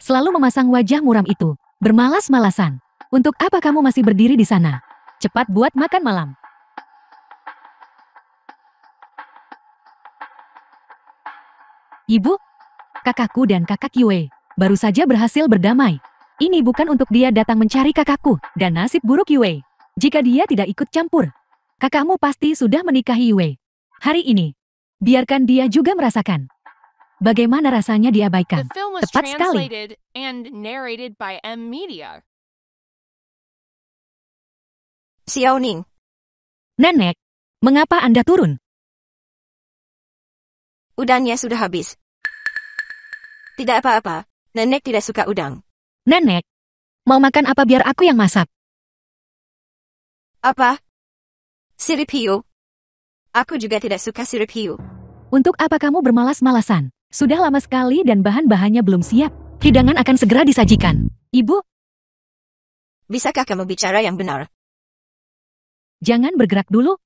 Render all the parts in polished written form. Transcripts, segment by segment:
Selalu memasang wajah muram itu. Bermalas-malasan. Untuk apa kamu masih berdiri di sana? Cepat buat makan malam. Ibu, kakakku dan kakak Yue baru saja berhasil berdamai. Ini bukan untuk dia datang mencari kakakku dan nasib buruk Yue. Jika dia tidak ikut campur, kakakmu pasti sudah menikahi Yue. Hari ini, biarkan dia juga merasakan bagaimana rasanya diabaikan. The film was Tepat sekali. translated and narrated by M Media. Xiao Ning, Nenek, mengapa Anda turun? udangnya sudah habis. Tidak apa-apa, nenek tidak suka udang. Nenek, mau makan apa biar aku yang masak? Apa? Sirip hiu? Aku juga tidak suka sirip hiu. Untuk apa kamu bermalas-malasan? Sudah lama sekali dan bahan-bahannya belum siap. Hidangan akan segera disajikan. Ibu, Bisakah kamu bicara yang benar? jangan bergerak dulu.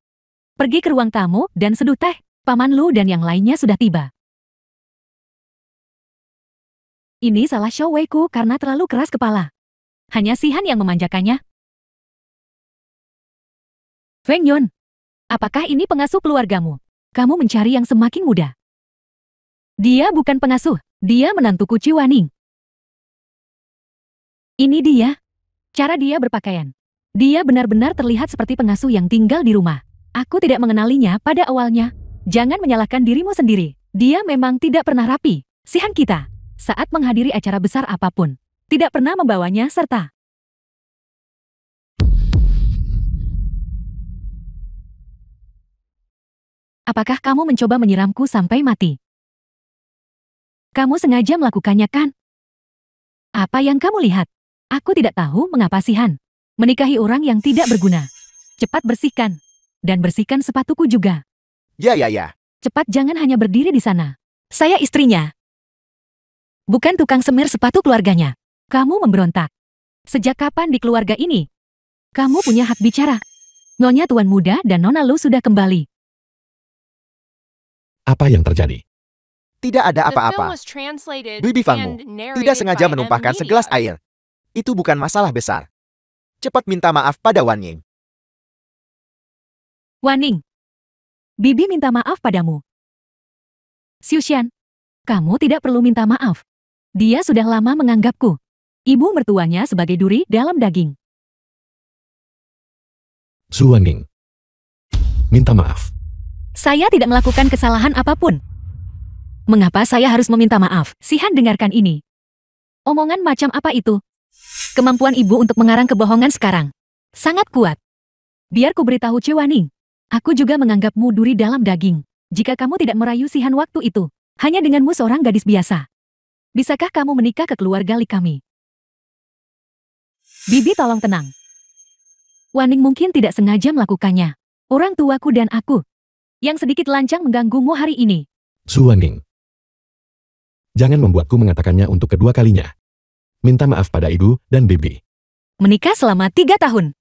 Pergi ke ruang tamu dan seduh teh. Paman Lu dan yang lainnya sudah tiba. Ini salah Xiao Wei-ku karena terlalu keras kepala. Hanya Si Han yang memanjakannya. Feng Yun, apakah ini pengasuh keluargamu? Kamu mencari yang semakin muda. Dia bukan pengasuh, dia menantuku Ci Waning. Ini dia. Cara dia berpakaian. Dia benar-benar terlihat seperti pengasuh yang tinggal di rumah. Aku tidak mengenalinya pada awalnya. Jangan menyalahkan dirimu sendiri. Dia memang tidak pernah rapi. Si Han kita, saat menghadiri acara besar apapun, tidak pernah membawanya serta. Apakah kamu mencoba menyiramku sampai mati? Kamu sengaja melakukannya kan? Apa yang kamu lihat? Aku tidak tahu mengapa Si Han menikahi orang yang tidak berguna. Cepat bersihkan. Dan bersihkan sepatuku juga. Ya. Cepat, jangan hanya berdiri di sana. Saya istrinya. Bukan tukang semir sepatu keluarganya. Kamu memberontak. Sejak kapan di keluarga ini? Kamu punya hak bicara. Nyonya Tuan Muda dan Nona Lu sudah kembali. Apa yang terjadi? Tidak ada The film apa-apa. was translated Bibi and Fangmu narrated tidak sengaja by M menumpahkan Media. segelas air. Itu bukan masalah besar. Cepat minta maaf pada Wan Ying. Waning, Bibi minta maaf padamu. Xiushan, kamu tidak perlu minta maaf. Dia sudah lama menganggapku ibu mertuanya sebagai duri dalam daging. Su Wanning. Minta maaf. Saya tidak melakukan kesalahan apapun. Mengapa saya harus meminta maaf? Si Han dengarkan ini. Omongan macam apa itu? Kemampuan ibu untuk mengarang kebohongan sekarang sangat kuat. Biar ku beritahu Ci Waning. Aku juga menganggapmu duri dalam daging. Jika kamu tidak merayu Si Han waktu itu, hanya denganmu seorang gadis biasa. Bisakah kamu menikah ke keluarga Li kami? Bibi tolong tenang. Waning mungkin tidak sengaja melakukannya. Orang tuaku dan aku yang sedikit lancang mengganggumu hari ini. Su Wanning. Jangan membuatku mengatakannya untuk kedua kalinya. Minta maaf pada ibu dan bibi. Menikah selama 3 tahun.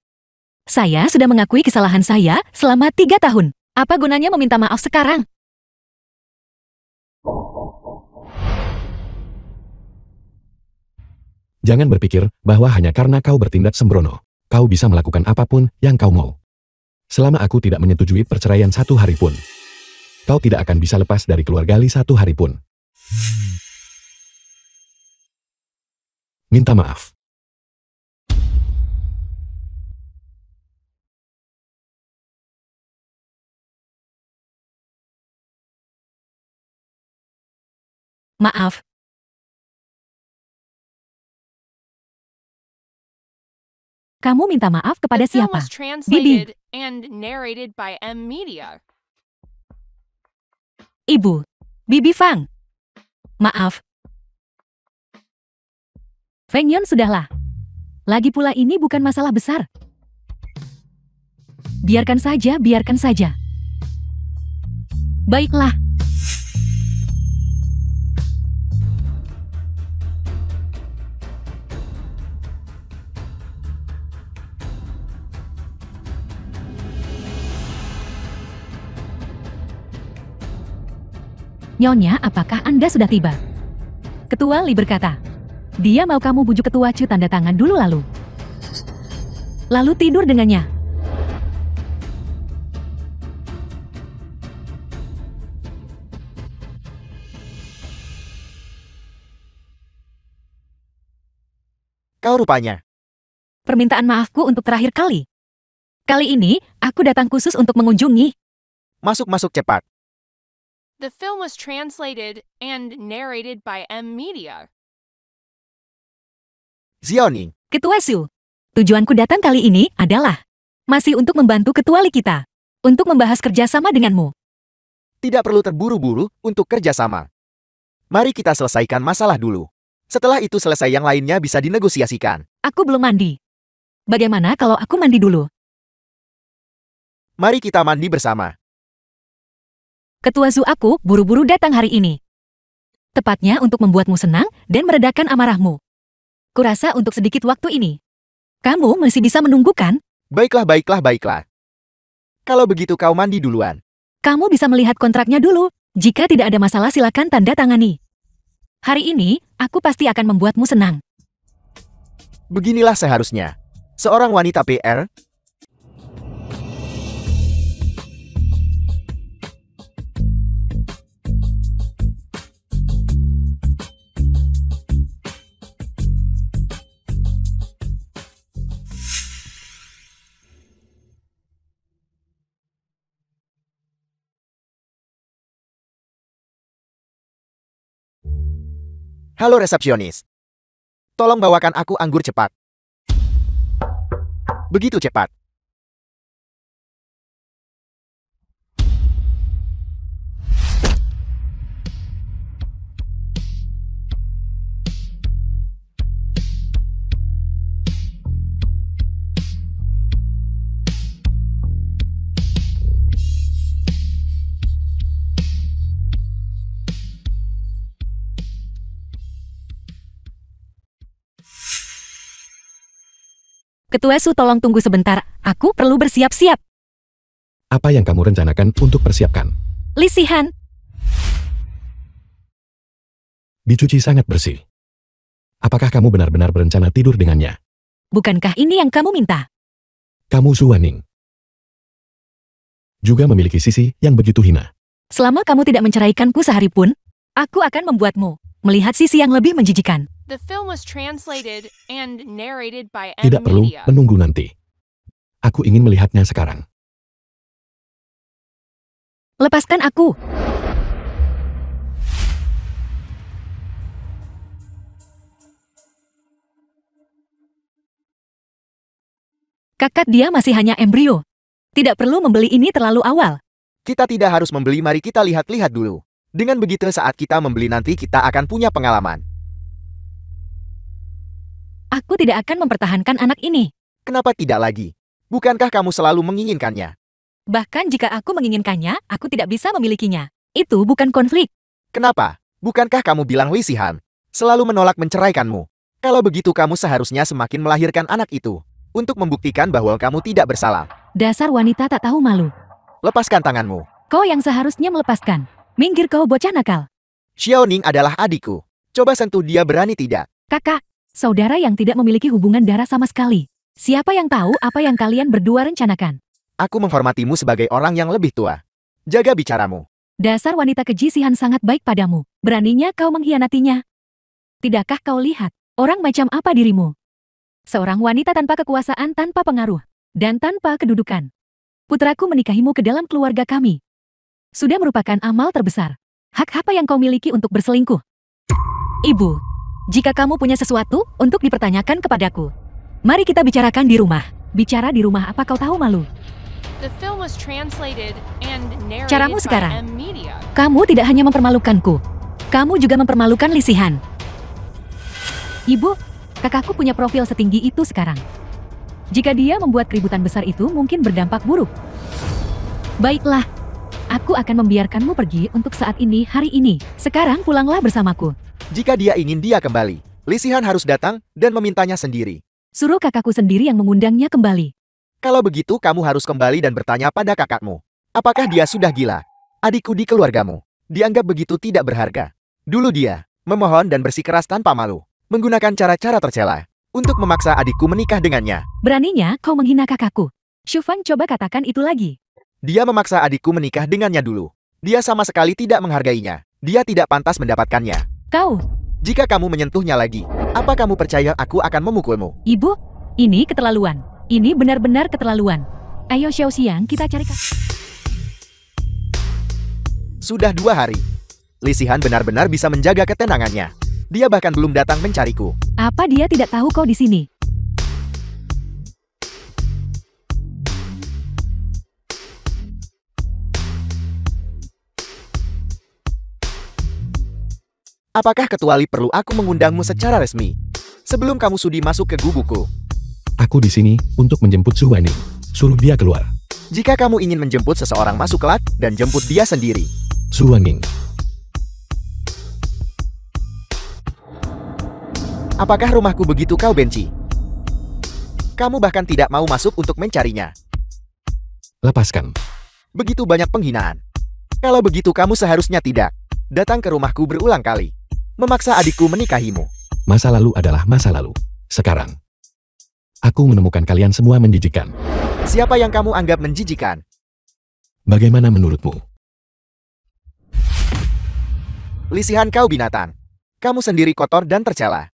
Saya sudah mengakui kesalahan saya selama 3 tahun. Apa gunanya meminta maaf sekarang? Jangan berpikir bahwa hanya karena kau bertindak sembrono, kau bisa melakukan apapun yang kau mau. Selama aku tidak menyetujui perceraian 1 hari pun, kau tidak akan bisa lepas dari keluarga Li 1 hari pun. Minta maaf. Maaf. Kamu minta maaf kepada The film siapa? was translated and narrated by M Media. Ibu. Bibi Fang. Maaf. Feng Yun, sudahlah. Lagi pula ini bukan masalah besar. Biarkan saja, biarkan saja. Baiklah. Nyonya, apakah Anda sudah tiba? Ketua Li berkata. Dia mau kamu bujuk ketua Chu tanda tangan dulu lalu tidur dengannya. Kau rupanya. Permintaan maafku untuk terakhir kali. Kali ini, aku datang khusus untuk mengunjungi. Masuk cepat. The film was translated and narrated by M Media. Xiaoning, Ketua Su, tujuanku datang kali ini adalah masih untuk membantu ketua Li kita. Untuk membahas kerjasama denganmu. tidak perlu terburu-buru untuk kerjasama. Mari kita selesaikan masalah dulu. Setelah itu selesai yang lainnya bisa dinegosiasikan. Aku belum mandi. Bagaimana kalau aku mandi dulu? Mari kita mandi bersama. Ketua Zu aku buru-buru datang hari ini. Tepatnya untuk membuatmu senang dan meredakan amarahmu. Kurasa untuk sedikit waktu ini. Kamu masih bisa menunggu kan? Baiklah. Kalau begitu kau mandi duluan. Kamu bisa melihat kontraknya dulu. Jika tidak ada masalah silakan tanda tangani. Hari ini, aku pasti akan membuatmu senang. Beginilah seharusnya. Seorang wanita PR. Halo resepsionis. Tolong bawakan aku anggur cepat. Begitu cepat. Ketua Su tolong tunggu sebentar. Aku perlu bersiap-siap. Apa yang kamu rencanakan untuk persiapkan? Li Sihan, Dicuci sangat bersih. Apakah kamu benar-benar berencana tidur dengannya? bukankah ini yang kamu minta? Kamu Suwaning. Juga memiliki sisi yang begitu hina. Selama kamu tidak menceraikanku sehari pun, aku akan membuatmu melihat sisi yang lebih menjijikan. The film was translated and narrated by M Tidak perlu Media. menunggu nanti. Aku ingin melihatnya sekarang. Lepaskan aku. Kakak dia masih hanya embrio. Tidak perlu membeli ini terlalu awal. Kita tidak harus membeli, mari kita lihat-lihat dulu. Dengan begitu saat kita membeli nanti kita akan punya pengalaman. Aku tidak akan mempertahankan anak ini. Kenapa tidak lagi? Bukankah kamu selalu menginginkannya? Bahkan jika aku menginginkannya, aku tidak bisa memilikinya. Itu bukan konflik. Kenapa? Bukankah kamu bilang Li Sihan selalu menolak menceraikanmu? Kalau begitu kamu seharusnya semakin melahirkan anak itu untuk membuktikan bahwa kamu tidak bersalah. Dasar wanita tak tahu malu. Lepaskan tanganmu. Kau yang seharusnya melepaskan. Minggir kau bocah nakal. Xiaoning adalah adikku. Coba sentuh dia, berani tidak? Kakak, saudara yang tidak memiliki hubungan darah sama sekali. Siapa yang tahu apa yang kalian berdua rencanakan? Aku menghormatimu sebagai orang yang lebih tua. Jaga bicaramu. Dasar wanita keji Sihan sangat baik padamu. Beraninya kau mengkhianatinya. Tidakkah kau lihat orang macam apa dirimu? Seorang wanita tanpa kekuasaan, tanpa pengaruh, dan tanpa kedudukan. Putraku menikahimu ke dalam keluarga kami. Sudah merupakan amal terbesar. Hak apa yang kau miliki untuk berselingkuh? Ibu, jika kamu punya sesuatu untuk dipertanyakan kepadaku, mari kita bicarakan di rumah. Bicara di rumah apa kau tahu malu? The film was translated and narrated Caramu by sekarang. M Media. Kamu tidak hanya mempermalukanku, kamu juga mempermalukan Li Sihan. Ibu, kakakku punya profil setinggi itu sekarang. Jika dia membuat keributan besar itu mungkin berdampak buruk. Baiklah, aku akan membiarkanmu pergi untuk saat ini hari ini. Sekarang pulanglah bersamaku. Jika dia ingin dia kembali, Li Sihan harus datang dan memintanya sendiri. Suruh kakakku sendiri yang mengundangnya kembali. Kalau begitu kamu harus kembali dan bertanya pada kakakmu. Apakah dia sudah gila? Adikku di keluargamu. Dianggap begitu tidak berharga. Dulu dia memohon dan bersikeras tanpa malu. menggunakan cara-cara tercela untuk memaksa adikku menikah dengannya. Beraninya kau menghina kakakku. Shufang, coba katakan itu lagi. Dia memaksa adikku menikah dengannya dulu. Dia sama sekali tidak menghargainya. Dia tidak pantas mendapatkannya. Kau, Jika kamu menyentuhnya lagi, apa kamu percaya aku akan memukulmu? ibu, ini keterlaluan. Ini benar-benar keterlaluan. Ayo Xiao Xiang, kita cari Sudah 2 hari. Li Sihan benar-benar bisa menjaga ketenangannya. Dia bahkan belum datang mencariku. Apa dia tidak tahu kau di sini? Apakah kecuali perlu aku mengundangmu secara resmi? Sebelum kamu sudi masuk ke gubukku. Aku di sini untuk menjemput Su Wanning. Suruh dia keluar. Jika kamu ingin menjemput seseorang masuk kelak, dan jemput dia sendiri. Su Wanning. Apakah rumahku begitu kau benci? Kamu bahkan tidak mau masuk untuk mencarinya. Lepaskan. Begitu banyak penghinaan. Kalau begitu kamu seharusnya tidak datang ke rumahku berulang kali. Memaksa adikku menikahimu. Masa lalu adalah masa lalu. Sekarang, aku menemukan kalian semua menjijikan. Siapa yang kamu anggap menjijikan? Bagaimana menurutmu? Li Sihan, kau binatang. Kamu sendiri kotor dan tercela.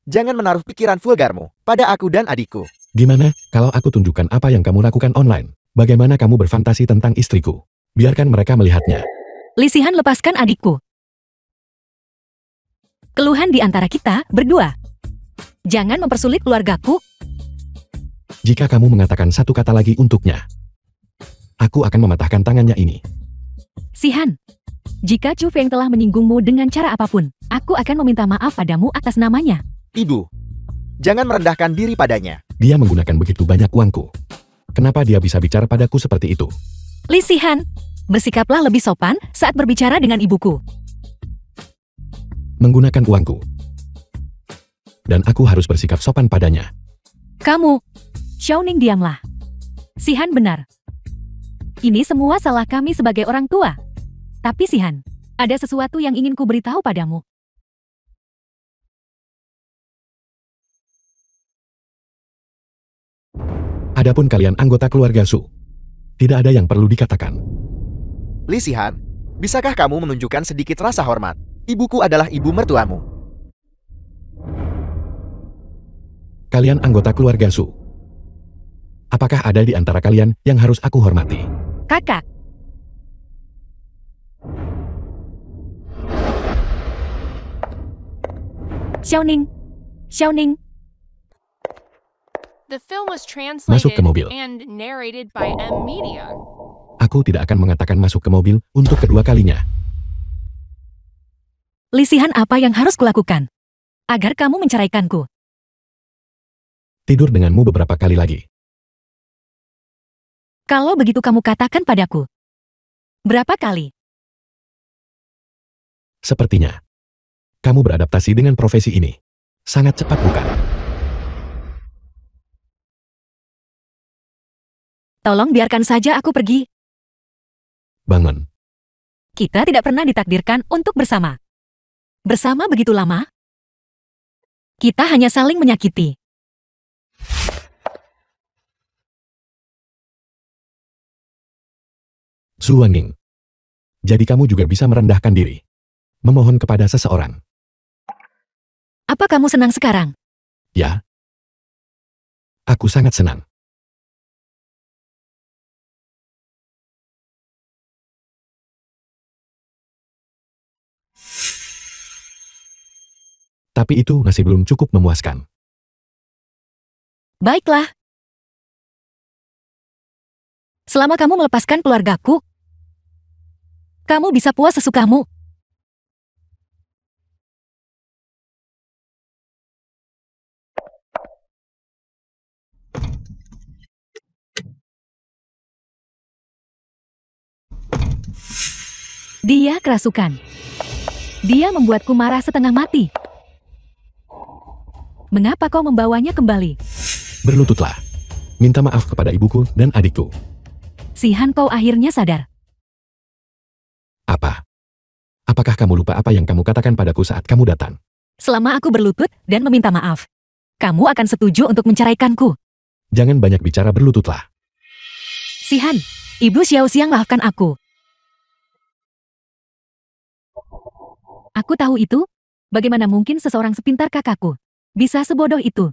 Jangan menaruh pikiran vulgarmu pada aku dan adikku. Gimana kalau aku tunjukkan apa yang kamu lakukan online? Bagaimana kamu berfantasi tentang istriku? Biarkan mereka melihatnya. Li Sihan, lepaskan adikku. Keluhan di antara kita berdua. Jangan mempersulit keluargaku. Jika kamu mengatakan satu kata lagi untuknya, aku akan mematahkan tangannya ini. Sihan, jika Chu Feng telah menyinggungmu dengan cara apapun, aku akan meminta maaf padamu atas namanya. Ibu, jangan merendahkan diri padanya. Dia menggunakan begitu banyak uangku. Kenapa dia bisa bicara padaku seperti itu? Li Sihan, bersikaplah lebih sopan saat berbicara dengan ibuku. Menggunakan uangku. Dan aku harus bersikap sopan padanya. Kamu, Xiaoning, diamlah. Sihan benar. Ini semua salah kami sebagai orang tua. Tapi Sihan, ada sesuatu yang ingin ku beritahu padamu. Adapun kalian anggota keluarga Su, tidak ada yang perlu dikatakan. Li Sihan, bisakah kamu menunjukkan sedikit rasa hormat? Ibuku adalah ibu mertuamu. Kalian anggota keluarga Su. Apakah ada di antara kalian yang harus aku hormati? Kakak, Xiaoning, Xiaoning, The film was Masuk ke translated mobil. and narrated by M Media. Aku tidak akan mengatakan masuk ke mobil untuk kedua kalinya. Li Sihan, apa yang harus kulakukan agar kamu menceraikanku? Tidur denganmu beberapa kali lagi. Kalau begitu kamu katakan padaku. Berapa kali? Sepertinya, kamu beradaptasi dengan profesi ini. Sangat cepat bukan? Tolong biarkan saja aku pergi. Bangun. Kita tidak pernah ditakdirkan untuk bersama. Bersama begitu lama? Kita hanya saling menyakiti. Su Wanning. Jadi kamu juga bisa merendahkan diri. Memohon kepada seseorang. Apa kamu senang sekarang? Ya. Aku sangat senang. Tapi itu masih belum cukup memuaskan. Baiklah. Selama kamu melepaskan keluargaku, kamu bisa puas sesukamu. Dia kerasukan. Dia membuatku marah setengah mati. Mengapa kau membawanya kembali? Berlututlah. Minta maaf kepada ibuku dan adikku. Sihan, kau akhirnya sadar. Apa? Apakah kamu lupa apa yang kamu katakan padaku saat kamu datang? Selama aku berlutut dan meminta maaf, kamu akan setuju untuk menceraikanku. Jangan banyak bicara, berlututlah. Sihan, Ibu Xiaoxiang, maafkan aku. Aku tahu itu. Bagaimana mungkin seseorang sepintar kakakku bisa sebodoh itu?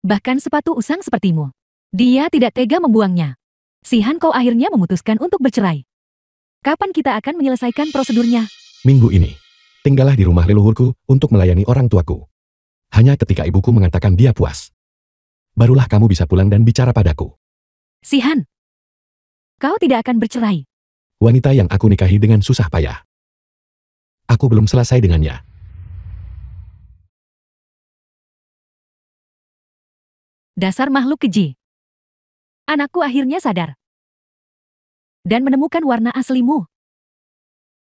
Bahkan sepatu usang sepertimu, dia tidak tega membuangnya. Sihan, kau akhirnya memutuskan untuk bercerai. Kapan kita akan menyelesaikan prosedurnya? Minggu ini. Tinggallah di rumah leluhurku untuk melayani orang tuaku. Hanya ketika ibuku mengatakan dia puas, barulah kamu bisa pulang dan bicara padaku. Sihan, kau tidak akan bercerai. Wanita yang aku nikahi dengan susah payah. Aku belum selesai dengannya. Dasar makhluk keji. Anakku akhirnya sadar dan menemukan warna aslimu.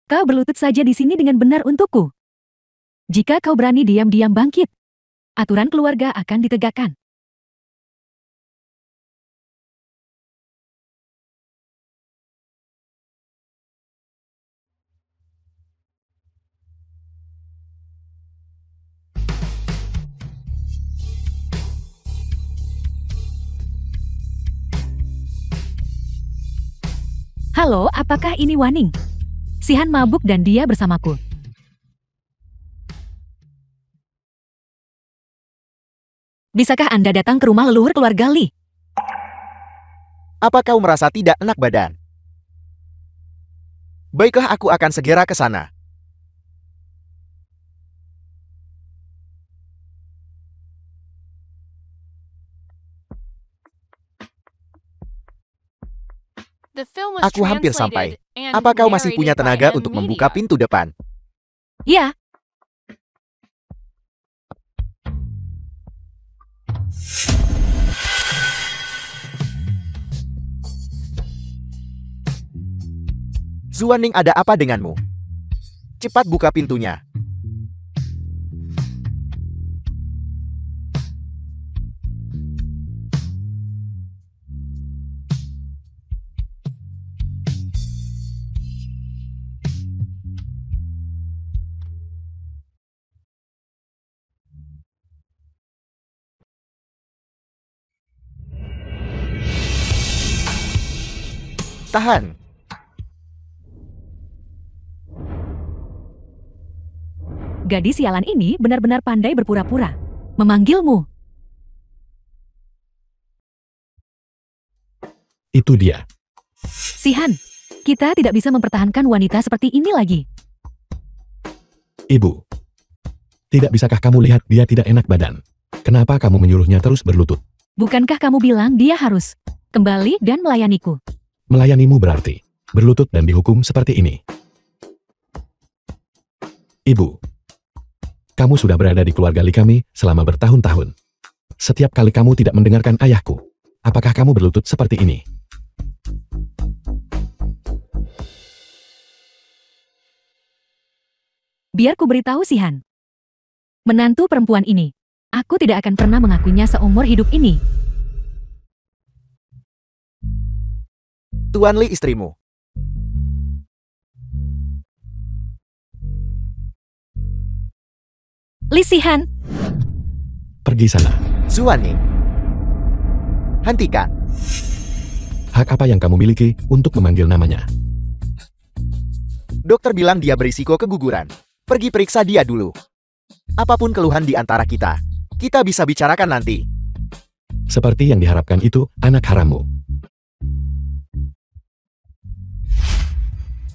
Kau berlutut saja di sini dengan benar untukku. Jika kau berani diam-diam bangkit, aturan keluarga akan ditegakkan. Halo, apakah ini Waning? Sihan mabuk dan dia bersamaku. Bisakah Anda datang ke rumah leluhur keluarga Li? Apa kau merasa tidak enak badan? Baiklah, aku akan segera ke sana. The film was Aku hampir sampai. translated and Apa kau masih punya narrated by tenaga M untuk membuka Media. pintu depan? Ya. Zuaning, ada apa denganmu? Cepat buka pintunya. Tahan. Gadis sialan ini benar-benar pandai berpura-pura. Memanggilmu. Itu dia. Sihan, kita tidak bisa mempertahankan wanita seperti ini lagi. Ibu. Tidak bisakah kamu lihat dia tidak enak badan? Kenapa kamu menyuruhnya terus berlutut? Bukankah kamu bilang dia harus kembali dan melayaniku? Melayanimu berarti berlutut dan dihukum seperti ini. Ibu. Kamu sudah berada di keluarga Li kami selama bertahun-tahun. Setiap kali kamu tidak mendengarkan ayahku, apakah kamu berlutut seperti ini? Biar ku beritahu Sihan. Menantu perempuan ini, aku tidak akan pernah mengakuinya seumur hidup ini. Tuan Li istrimu. Li Sihan, Pergi sana. Zuaning. Hentikan. Hak apa yang kamu miliki untuk memanggil namanya? Dokter bilang dia berisiko keguguran. Pergi periksa dia dulu. Apapun keluhan di antara kita bisa bicarakan nanti. Seperti yang diharapkan itu anak harammu.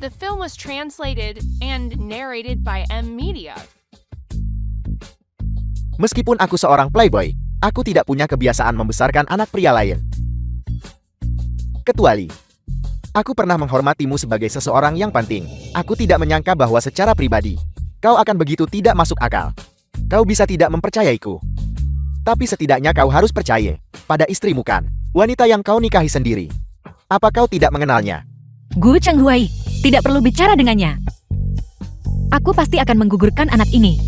The film was translated and narrated by M Media. Meskipun aku seorang playboy, aku tidak punya kebiasaan membesarkan anak pria lain. Kecuali, aku pernah menghormatimu sebagai seseorang yang penting. Aku tidak menyangka bahwa secara pribadi, kau akan begitu tidak masuk akal. Kau bisa tidak mempercayaiku. Tapi setidaknya kau harus percaya pada istrimu kan, wanita yang kau nikahi sendiri. Apa kau tidak mengenalnya? Gu Chenghuai, tidak perlu bicara dengannya. Aku pasti akan menggugurkan anak ini.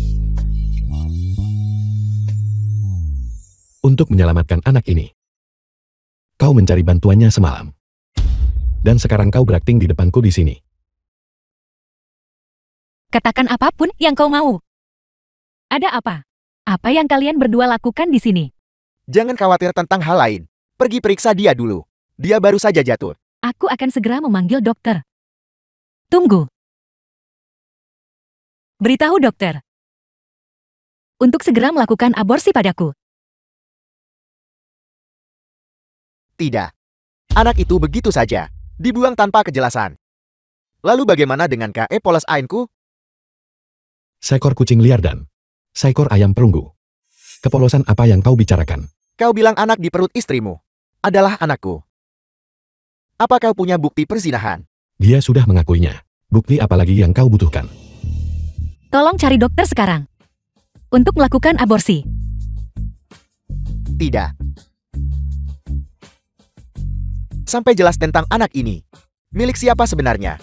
Untuk menyelamatkan anak ini, kau mencari bantuannya semalam. Dan sekarang kau berakting di depanku di sini. Katakan apapun yang kau mau. Ada apa? Apa yang kalian berdua lakukan di sini? Jangan khawatir tentang hal lain. Pergi periksa dia dulu. Dia baru saja jatuh. Aku akan segera memanggil dokter. Tunggu. Beritahu dokter. Untuk segera melakukan aborsi padaku. Tidak. Anak itu begitu saja. Dibuang tanpa kejelasan. Lalu bagaimana dengan KE polos ainku? Seekor kucing liar dan seekor ayam perunggu. Kepolosan apa yang kau bicarakan? Kau bilang anak di perut istrimu adalah anakku. Apa kau punya bukti perzinahan? Dia sudah mengakuinya. Bukti apa lagi yang kau butuhkan? Tolong cari dokter sekarang. Untuk melakukan aborsi. Tidak. Sampai jelas tentang anak ini. Milik siapa sebenarnya?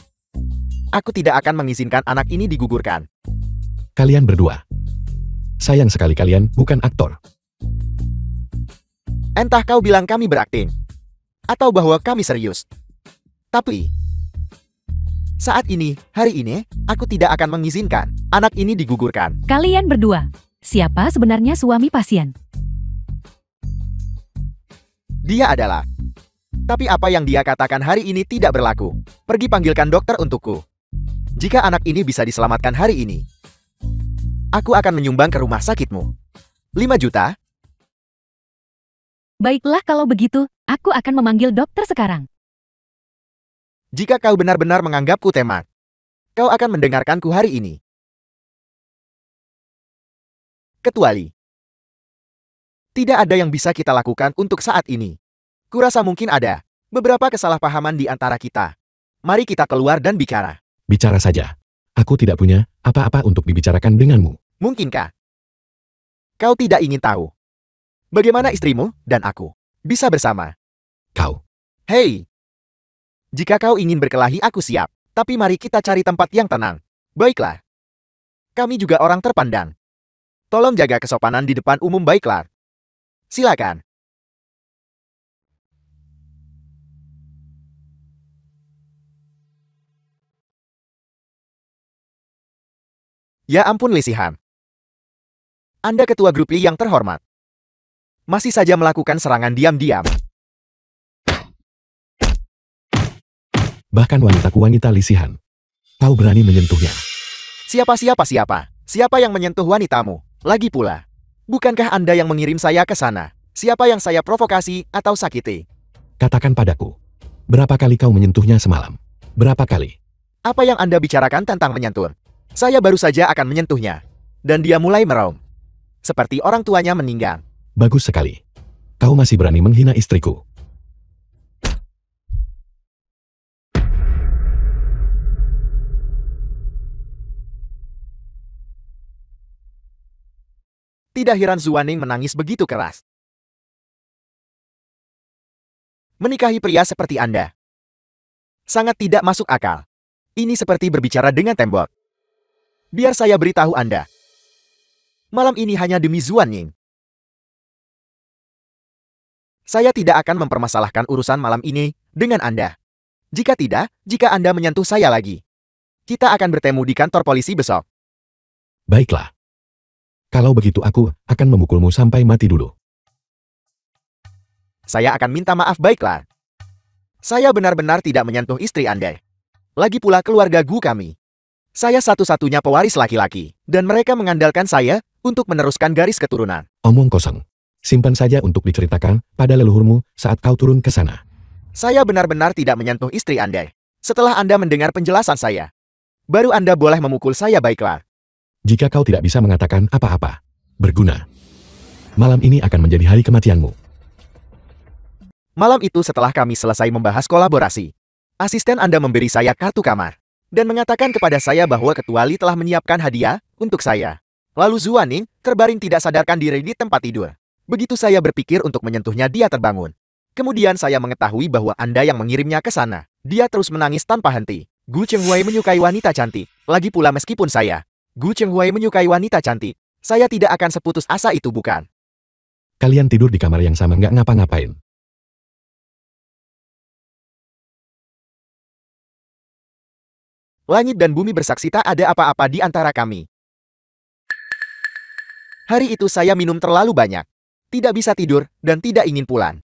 Aku tidak akan mengizinkan anak ini digugurkan. Kalian berdua. Sayang sekali kalian bukan aktor. Entah kau bilang kami berakting. Atau bahwa kami serius. Tapi, saat ini, hari ini, aku tidak akan mengizinkan anak ini digugurkan. Kalian berdua. Siapa sebenarnya suami pasien? Dia adalah. Tapi apa yang dia katakan hari ini tidak berlaku. Pergi panggilkan dokter untukku. Jika anak ini bisa diselamatkan hari ini, aku akan menyumbang ke rumah sakitmu. 5 juta? Baiklah kalau begitu, aku akan memanggil dokter sekarang. Jika kau benar-benar menganggapku teman, kau akan mendengarkanku hari ini. Kecuali, tidak ada yang bisa kita lakukan untuk saat ini. Kurasa mungkin ada beberapa kesalahpahaman di antara kita. Mari kita keluar dan bicara. Bicara saja. Aku tidak punya apa-apa untuk dibicarakan denganmu. Mungkinkah kau tidak ingin tahu bagaimana istrimu dan aku bisa bersama? Kau. Hei, jika kau ingin berkelahi aku siap. Tapi mari kita cari tempat yang tenang. Baiklah. Kami juga orang terpandang. Tolong jaga kesopanan di depan umum, baiklah. Silakan. Ya ampun Lisihan. Anda ketua grup Li yang terhormat. Masih saja melakukan serangan diam-diam. Bahkan wanita lisihan. Kau berani menyentuhnya. Siapa? Siapa yang menyentuh wanitamu? Lagi pula, bukankah Anda yang mengirim saya ke sana? Siapa yang saya provokasi atau sakiti? Katakan padaku. Berapa kali kau menyentuhnya semalam? Berapa kali? Apa yang Anda bicarakan tentang menyentuh? Saya baru saja akan menyentuhnya. Dan dia mulai meraung. Seperti orang tuanya meninggal. Bagus sekali. Kau masih berani menghina istriku. Tidak heran Zuaning menangis begitu keras. Menikahi pria seperti Anda sangat tidak masuk akal. Ini seperti berbicara dengan tembok. Biar saya beritahu Anda. Malam ini hanya demi Zuaning. Saya tidak akan mempermasalahkan urusan malam ini dengan Anda. Jika tidak, jika Anda menyentuh saya lagi, kita akan bertemu di kantor polisi besok. Baiklah. Kalau begitu aku akan memukulmu sampai mati dulu. Saya akan minta maaf, baiklah. Saya benar-benar tidak menyentuh istri Anda. Lagi pula keluarga Gu kami. Saya satu-satunya pewaris laki-laki, dan mereka mengandalkan saya untuk meneruskan garis keturunan. Omong kosong. Simpan saja untuk diceritakan pada leluhurmu saat kau turun ke sana. Saya benar-benar tidak menyentuh istri Anda. Setelah Anda mendengar penjelasan saya, baru Anda boleh memukul saya, baiklah. Jika kau tidak bisa mengatakan apa-apa, berguna. Malam ini akan menjadi hari kematianmu. Malam itu setelah kami selesai membahas kolaborasi, asisten Anda memberi saya kartu kamar dan mengatakan kepada saya bahwa Ketua Li telah menyiapkan hadiah untuk saya. Lalu Zuaning terbaring tidak sadarkan diri di tempat tidur. Begitu saya berpikir untuk menyentuhnya, dia terbangun. Kemudian saya mengetahui bahwa Anda yang mengirimnya ke sana. Dia terus menangis tanpa henti. Gu Chenghuai menyukai wanita cantik. Lagi pula meskipun saya, Gu Chenghuai menyukai wanita cantik, saya tidak akan seputus asa itu, bukan? Kalian tidur di kamar yang sama nggak ngapa-ngapain. Langit dan bumi bersaksi tak ada apa-apa di antara kami. Hari itu saya minum terlalu banyak. Tidak bisa tidur dan tidak ingin pulang.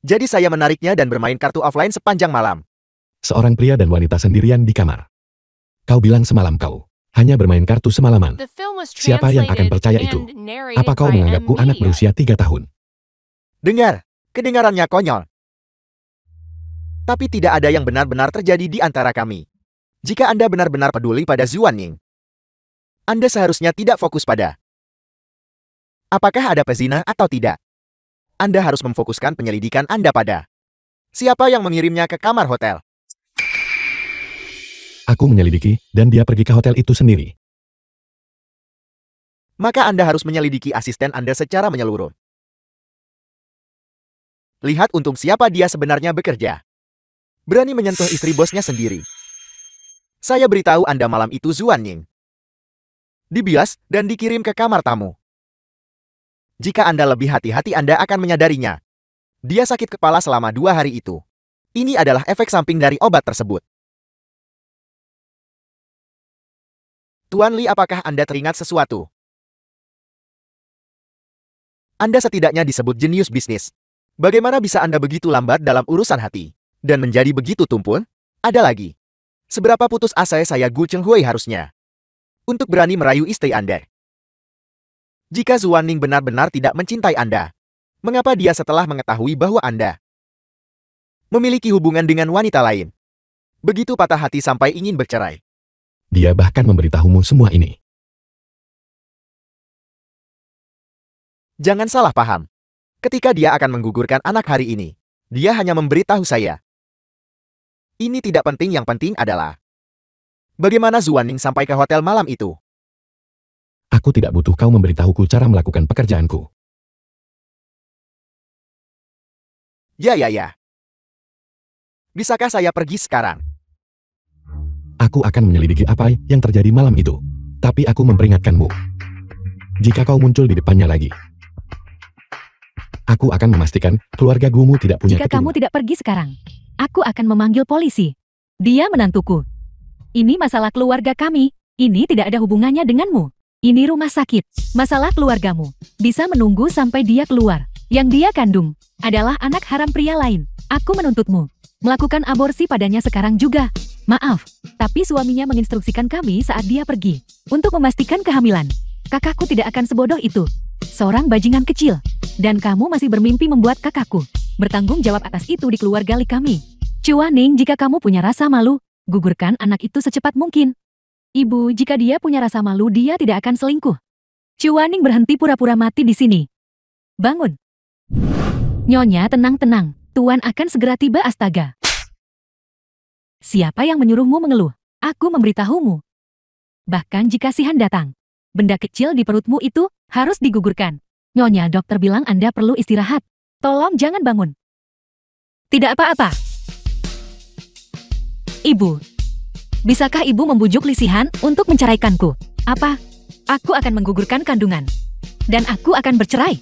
Jadi saya menariknya dan bermain kartu offline sepanjang malam. Seorang pria dan wanita sendirian di kamar. Kau bilang semalam kau hanya bermain kartu semalaman. The film was Siapa yang akan percaya itu? translated and narrated Apa kau by menganggapku anak Amelia. berusia 3 tahun? Dengar, kedengarannya konyol. Tapi tidak ada yang benar-benar terjadi di antara kami. Jika Anda benar-benar peduli pada Zuan Ying, Anda seharusnya tidak fokus pada apakah ada pezina atau tidak. Anda harus memfokuskan penyelidikan Anda pada siapa yang mengirimnya ke kamar hotel. Aku menyelidiki, dan dia pergi ke hotel itu sendiri. Maka Anda harus menyelidiki asisten Anda secara menyeluruh. Lihat untuk siapa dia sebenarnya bekerja. Berani menyentuh istri bosnya sendiri. Saya beritahu Anda malam itu Zuan Ying dibias dan dikirim ke kamar tamu. Jika Anda lebih hati-hati Anda akan menyadarinya. Dia sakit kepala selama 2 hari itu. Ini adalah efek samping dari obat tersebut. Tuan Li, apakah Anda teringat sesuatu? Anda setidaknya disebut jenius bisnis. Bagaimana bisa Anda begitu lambat dalam urusan hati? Dan menjadi begitu tumpul? Ada lagi. Seberapa putus asa saya Gu Chenghui harusnya untuk berani merayu istri Anda? Jika Zuan Ning benar-benar tidak mencintai Anda, mengapa dia setelah mengetahui bahwa Anda memiliki hubungan dengan wanita lain, begitu patah hati sampai ingin bercerai? Dia bahkan memberitahumu semua ini. Jangan salah paham. Ketika dia akan menggugurkan anak hari ini, dia hanya memberitahu saya. Ini tidak penting, yang penting adalah bagaimana Zuan Ning sampai ke hotel malam itu. Aku tidak butuh kau memberitahuku cara melakukan pekerjaanku. Ya. Bisakah saya pergi sekarang? Aku akan menyelidiki apa yang terjadi malam itu. Tapi aku memperingatkanmu. Jika kau muncul di depannya lagi, aku akan memastikan keluarga Gumu tidak punya Jika kamu keturunan. tidak pergi sekarang, aku akan memanggil polisi. Dia menantuku. Ini masalah keluarga kami. Ini tidak ada hubungannya denganmu. Ini rumah sakit. Masalah keluargamu bisa menunggu sampai dia keluar. Yang dia kandung adalah anak haram pria lain. Aku menuntutmu melakukan aborsi padanya sekarang juga. Maaf, tapi suaminya menginstruksikan kami saat dia pergi untuk memastikan kehamilan. Kakakku tidak akan sebodoh itu. Seorang bajingan kecil. Dan kamu masih bermimpi membuat kakakku bertanggung jawab atas itu di keluarga Li kami. Chuaning, jika kamu punya rasa malu, gugurkan anak itu secepat mungkin. Ibu, jika dia punya rasa malu, dia tidak akan selingkuh. Chuaning berhenti pura-pura mati di sini. Bangun. Nyonya, tenang-tenang. Tuan akan segera tiba, astaga. Siapa yang menyuruhmu mengeluh? Aku memberitahumu. Bahkan jika Sihan datang, benda kecil di perutmu itu harus digugurkan. Nyonya, dokter bilang Anda perlu istirahat. Tolong jangan bangun. Tidak apa-apa. Ibu, bisakah ibu membujuk Li Sihan untuk menceraikanku? Apa? Aku akan menggugurkan kandungan. Dan aku akan bercerai.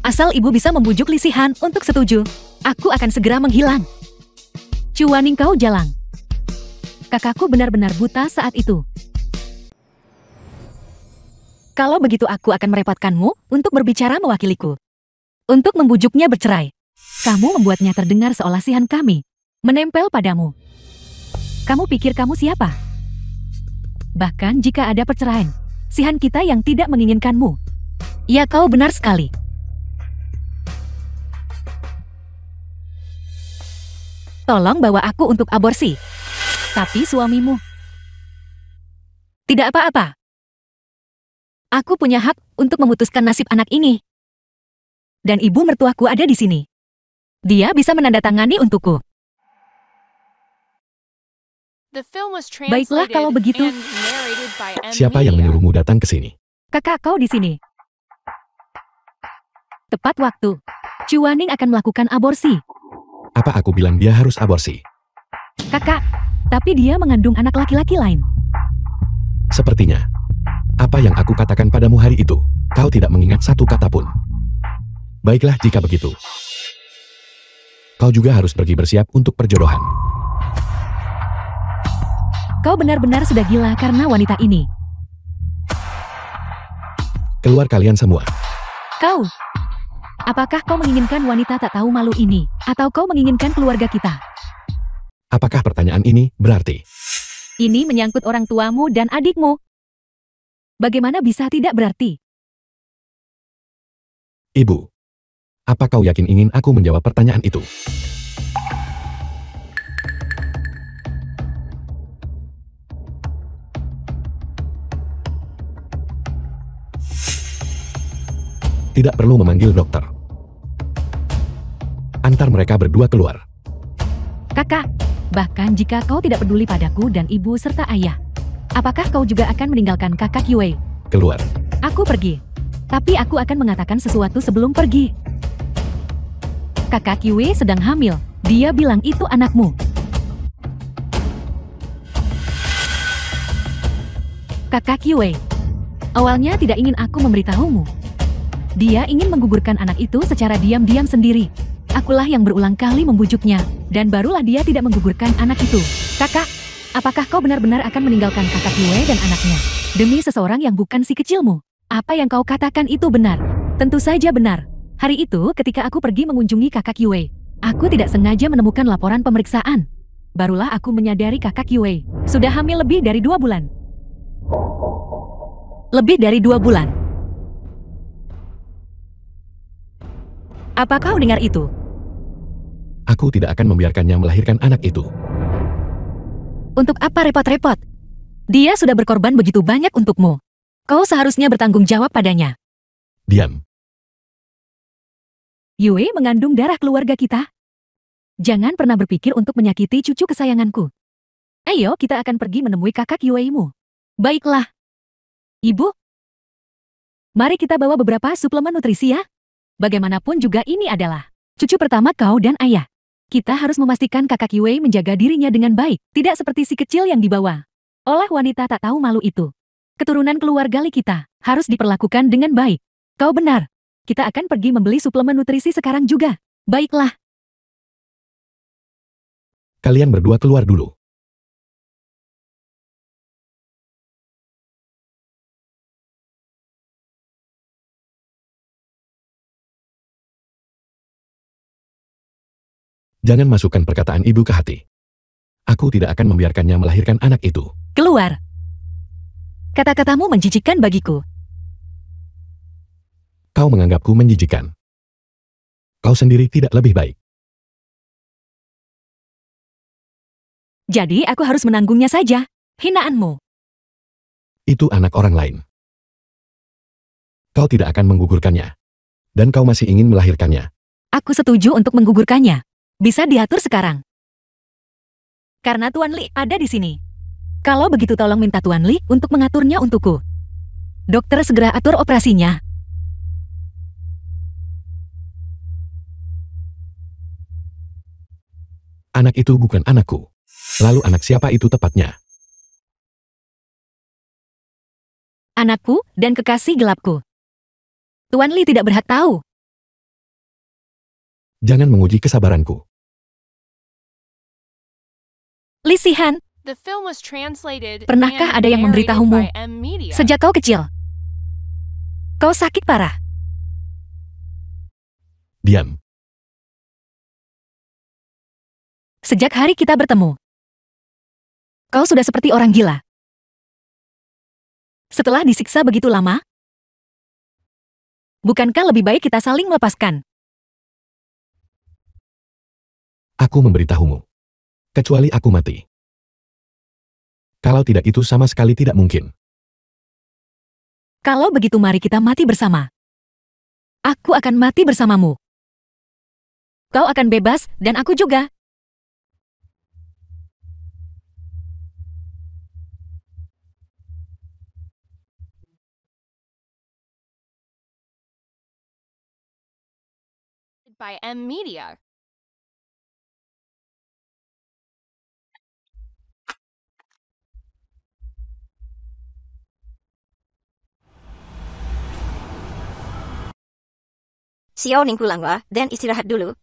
Asal ibu bisa membujuk Li Sihan untuk setuju, aku akan segera menghilang. Chuaning, kau jalang. Kakakku benar-benar buta saat itu. Kalau begitu aku akan merepotkanmu untuk berbicara mewakiliku. Untuk membujuknya bercerai. Kamu membuatnya terdengar seolah Sihan kami menempel padamu. Kamu pikir kamu siapa? Bahkan jika ada perceraian, Sihan kita yang tidak menginginkanmu. Ya, kau benar sekali. Tolong bawa aku untuk aborsi. Tapi suamimu tidak apa-apa. Aku punya hak untuk memutuskan nasib anak ini. Dan ibu mertuaku ada di sini. Dia bisa menandatangani untukku. The film was Baiklah, translated kalau begitu. and narrated by Siapa yang Amelia. menyuruhmu datang ke sini? Kakak kau di sini. Tepat waktu. Chuaning akan melakukan aborsi. Apa aku bilang dia harus aborsi? Kakak, tapi dia mengandung anak laki-laki lain. Sepertinya. Apa yang aku katakan padamu hari itu, kau tidak mengingat satu kata pun. Baiklah jika begitu. Kau juga harus pergi bersiap untuk perjodohan. Kau benar-benar sudah gila karena wanita ini. Keluar kalian semua. Kau. Apakah kau menginginkan wanita tak tahu malu ini? Atau kau menginginkan keluarga kita? Apakah pertanyaan ini berarti? Ini menyangkut orang tuamu dan adikmu. Bagaimana bisa tidak berarti? Ibu. Apa kau yakin ingin aku menjawab pertanyaan itu? Tidak perlu memanggil dokter. Antar mereka berdua keluar. Kakak, bahkan jika kau tidak peduli padaku dan ibu serta ayah, apakah kau juga akan meninggalkan kakak Yue? Keluar. Aku pergi. Tapi aku akan mengatakan sesuatu sebelum pergi. Kakak Yue sedang hamil. Dia bilang itu anakmu. Kakak Yue. Awalnya tidak ingin aku memberitahumu. Dia ingin menggugurkan anak itu secara diam-diam sendiri. Akulah yang berulang kali membujuknya, dan barulah dia tidak menggugurkan anak itu. Kakak, apakah kau benar-benar akan meninggalkan kakak Yue dan anaknya demi seseorang yang bukan si kecilmu? Apa yang kau katakan itu benar? Tentu saja benar. Hari itu ketika aku pergi mengunjungi kakak Yue, aku tidak sengaja menemukan laporan pemeriksaan. Barulah aku menyadari kakak Yue sudah hamil lebih dari 2 bulan. Lebih dari 2 bulan. Apa kau dengar itu? Aku tidak akan membiarkannya melahirkan anak itu. Untuk apa repot-repot? Dia sudah berkorban begitu banyak untukmu. Kau seharusnya bertanggung jawab padanya. Diam. Yue mengandung darah keluarga kita. Jangan pernah berpikir untuk menyakiti cucu kesayanganku. Ayo kita akan pergi menemui kakak Yue-mu. Baiklah. Ibu, mari kita bawa beberapa suplemen nutrisi ya. Bagaimanapun juga ini adalah cucu pertama kau dan ayah. Kita harus memastikan kakak Yue menjaga dirinya dengan baik, tidak seperti si kecil yang dibawa oleh wanita tak tahu malu itu. Keturunan keluarga Li kita harus diperlakukan dengan baik. Kau benar. Kita akan pergi membeli suplemen nutrisi sekarang juga. Baiklah. Kalian berdua keluar dulu. Jangan masukkan perkataan ibu ke hati. Aku tidak akan membiarkannya melahirkan anak itu. Keluar. Kata-katamu menjijikkan bagiku. Kau menganggapku menjijikan. Kau sendiri tidak lebih baik. Jadi aku harus menanggungnya saja. Hinaanmu. Itu anak orang lain. Kau tidak akan menggugurkannya. Dan kau masih ingin melahirkannya. Aku setuju untuk menggugurkannya. Bisa diatur sekarang. Karena Tuan Li ada di sini. Kalau begitu tolong minta Tuan Li untuk mengaturnya untukku. Dokter segera atur operasinya. Anak itu bukan anakku. Lalu anak siapa itu tepatnya? Anakku dan kekasih gelapku. Tuan Li tidak berhak tahu. Jangan menguji kesabaranku. Li Sihan, The film was translated Pernahkah and ada yang narrated memberitahumu by M Media. sejak kau kecil? Kau sakit parah. Diam. Sejak hari kita bertemu. Kau sudah seperti orang gila. Setelah disiksa begitu lama, bukankah lebih baik kita saling melepaskan? Aku memberitahumu. Kecuali aku mati. Kalau tidak itu sama sekali tidak mungkin. Kalau begitu mari kita mati bersama. Aku akan mati bersamamu. Kau akan bebas dan aku juga. by M Media. Xiao Ning pulanglah dan istirahat dulu.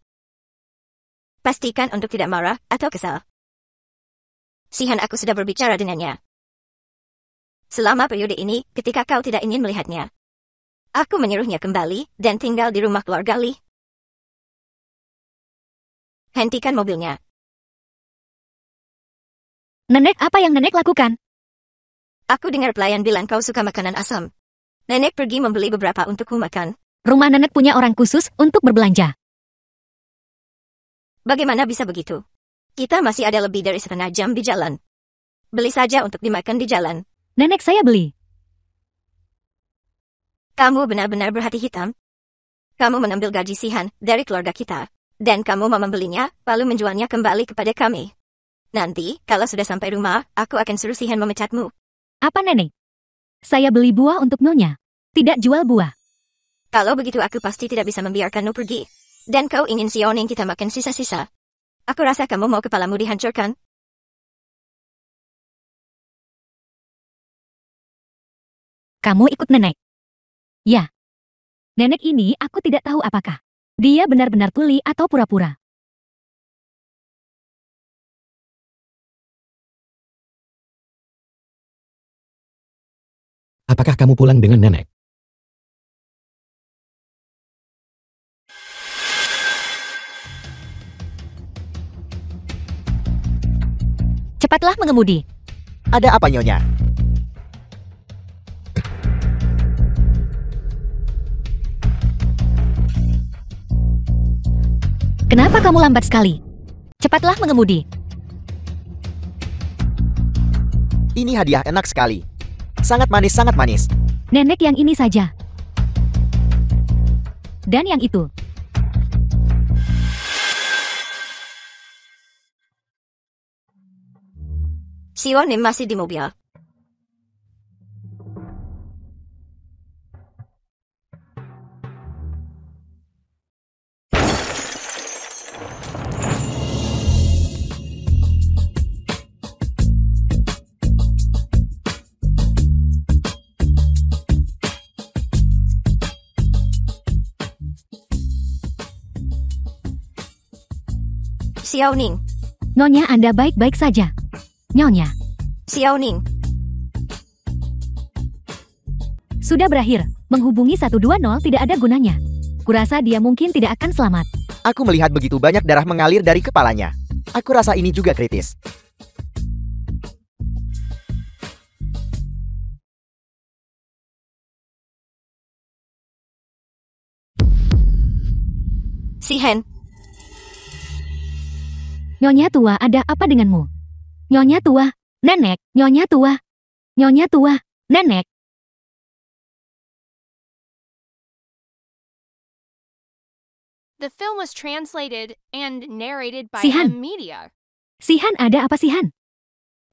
Pastikan untuk tidak marah atau kesal. Sihan aku sudah berbicara dengannya. Selama periode ini, ketika kau tidak ingin melihatnya. Aku menyuruhnya kembali dan tinggal di rumah keluarga Lee. Hentikan mobilnya. Nenek, apa yang nenek lakukan? Aku dengar pelayan bilang kau suka makanan asam. Nenek pergi membeli beberapa untukku makan. Rumah nenek punya orang khusus untuk berbelanja. Bagaimana bisa begitu? Kita masih ada lebih dari setengah jam di jalan. Beli saja untuk dimakan di jalan. Nenek, saya beli. Kamu benar-benar berhati hitam. Kamu mengambil gaji Sihan dari keluarga kita. Dan kamu mau membelinya, lalu menjualnya kembali kepada kami. Nanti, kalau sudah sampai rumah, aku akan suruh Sihan memecatmu. Apa nenek? Saya beli buah untuk Nyonya. Tidak jual buah. Kalau begitu aku pasti tidak bisa membiarkanmu pergi. Dan kau ingin Sioning kita makan sisa-sisa. Aku rasa kamu mau kepalamu dihancurkan. Kamu ikut nenek? Ya. Nenek ini aku tidak tahu apakah dia benar-benar tuli atau pura-pura. Apakah kamu pulang dengan nenek? Cepatlah mengemudi. Ada apa, Nyonya? Kenapa kamu lambat sekali? Cepatlah mengemudi. Ini hadiah enak sekali. Sangat manis, sangat manis. Nenek, yang ini saja. Dan yang itu. Sionim masih di mobil. Sioning. Nyonya, Anda baik-baik saja. Nyonya, Sioning. sudah berakhir. Menghubungi 120 tidak ada gunanya. Kurasa dia mungkin tidak akan selamat. Aku melihat begitu banyak darah mengalir dari kepalanya. Aku rasa ini juga kritis. Sihan. Nyonya tua, ada apa denganmu? Nyonya tua, nenek, nyonya tua, nyonya tua, nenek. The film was translated and narrated by Sihan. M Media. Sihan, ada apa Sihan?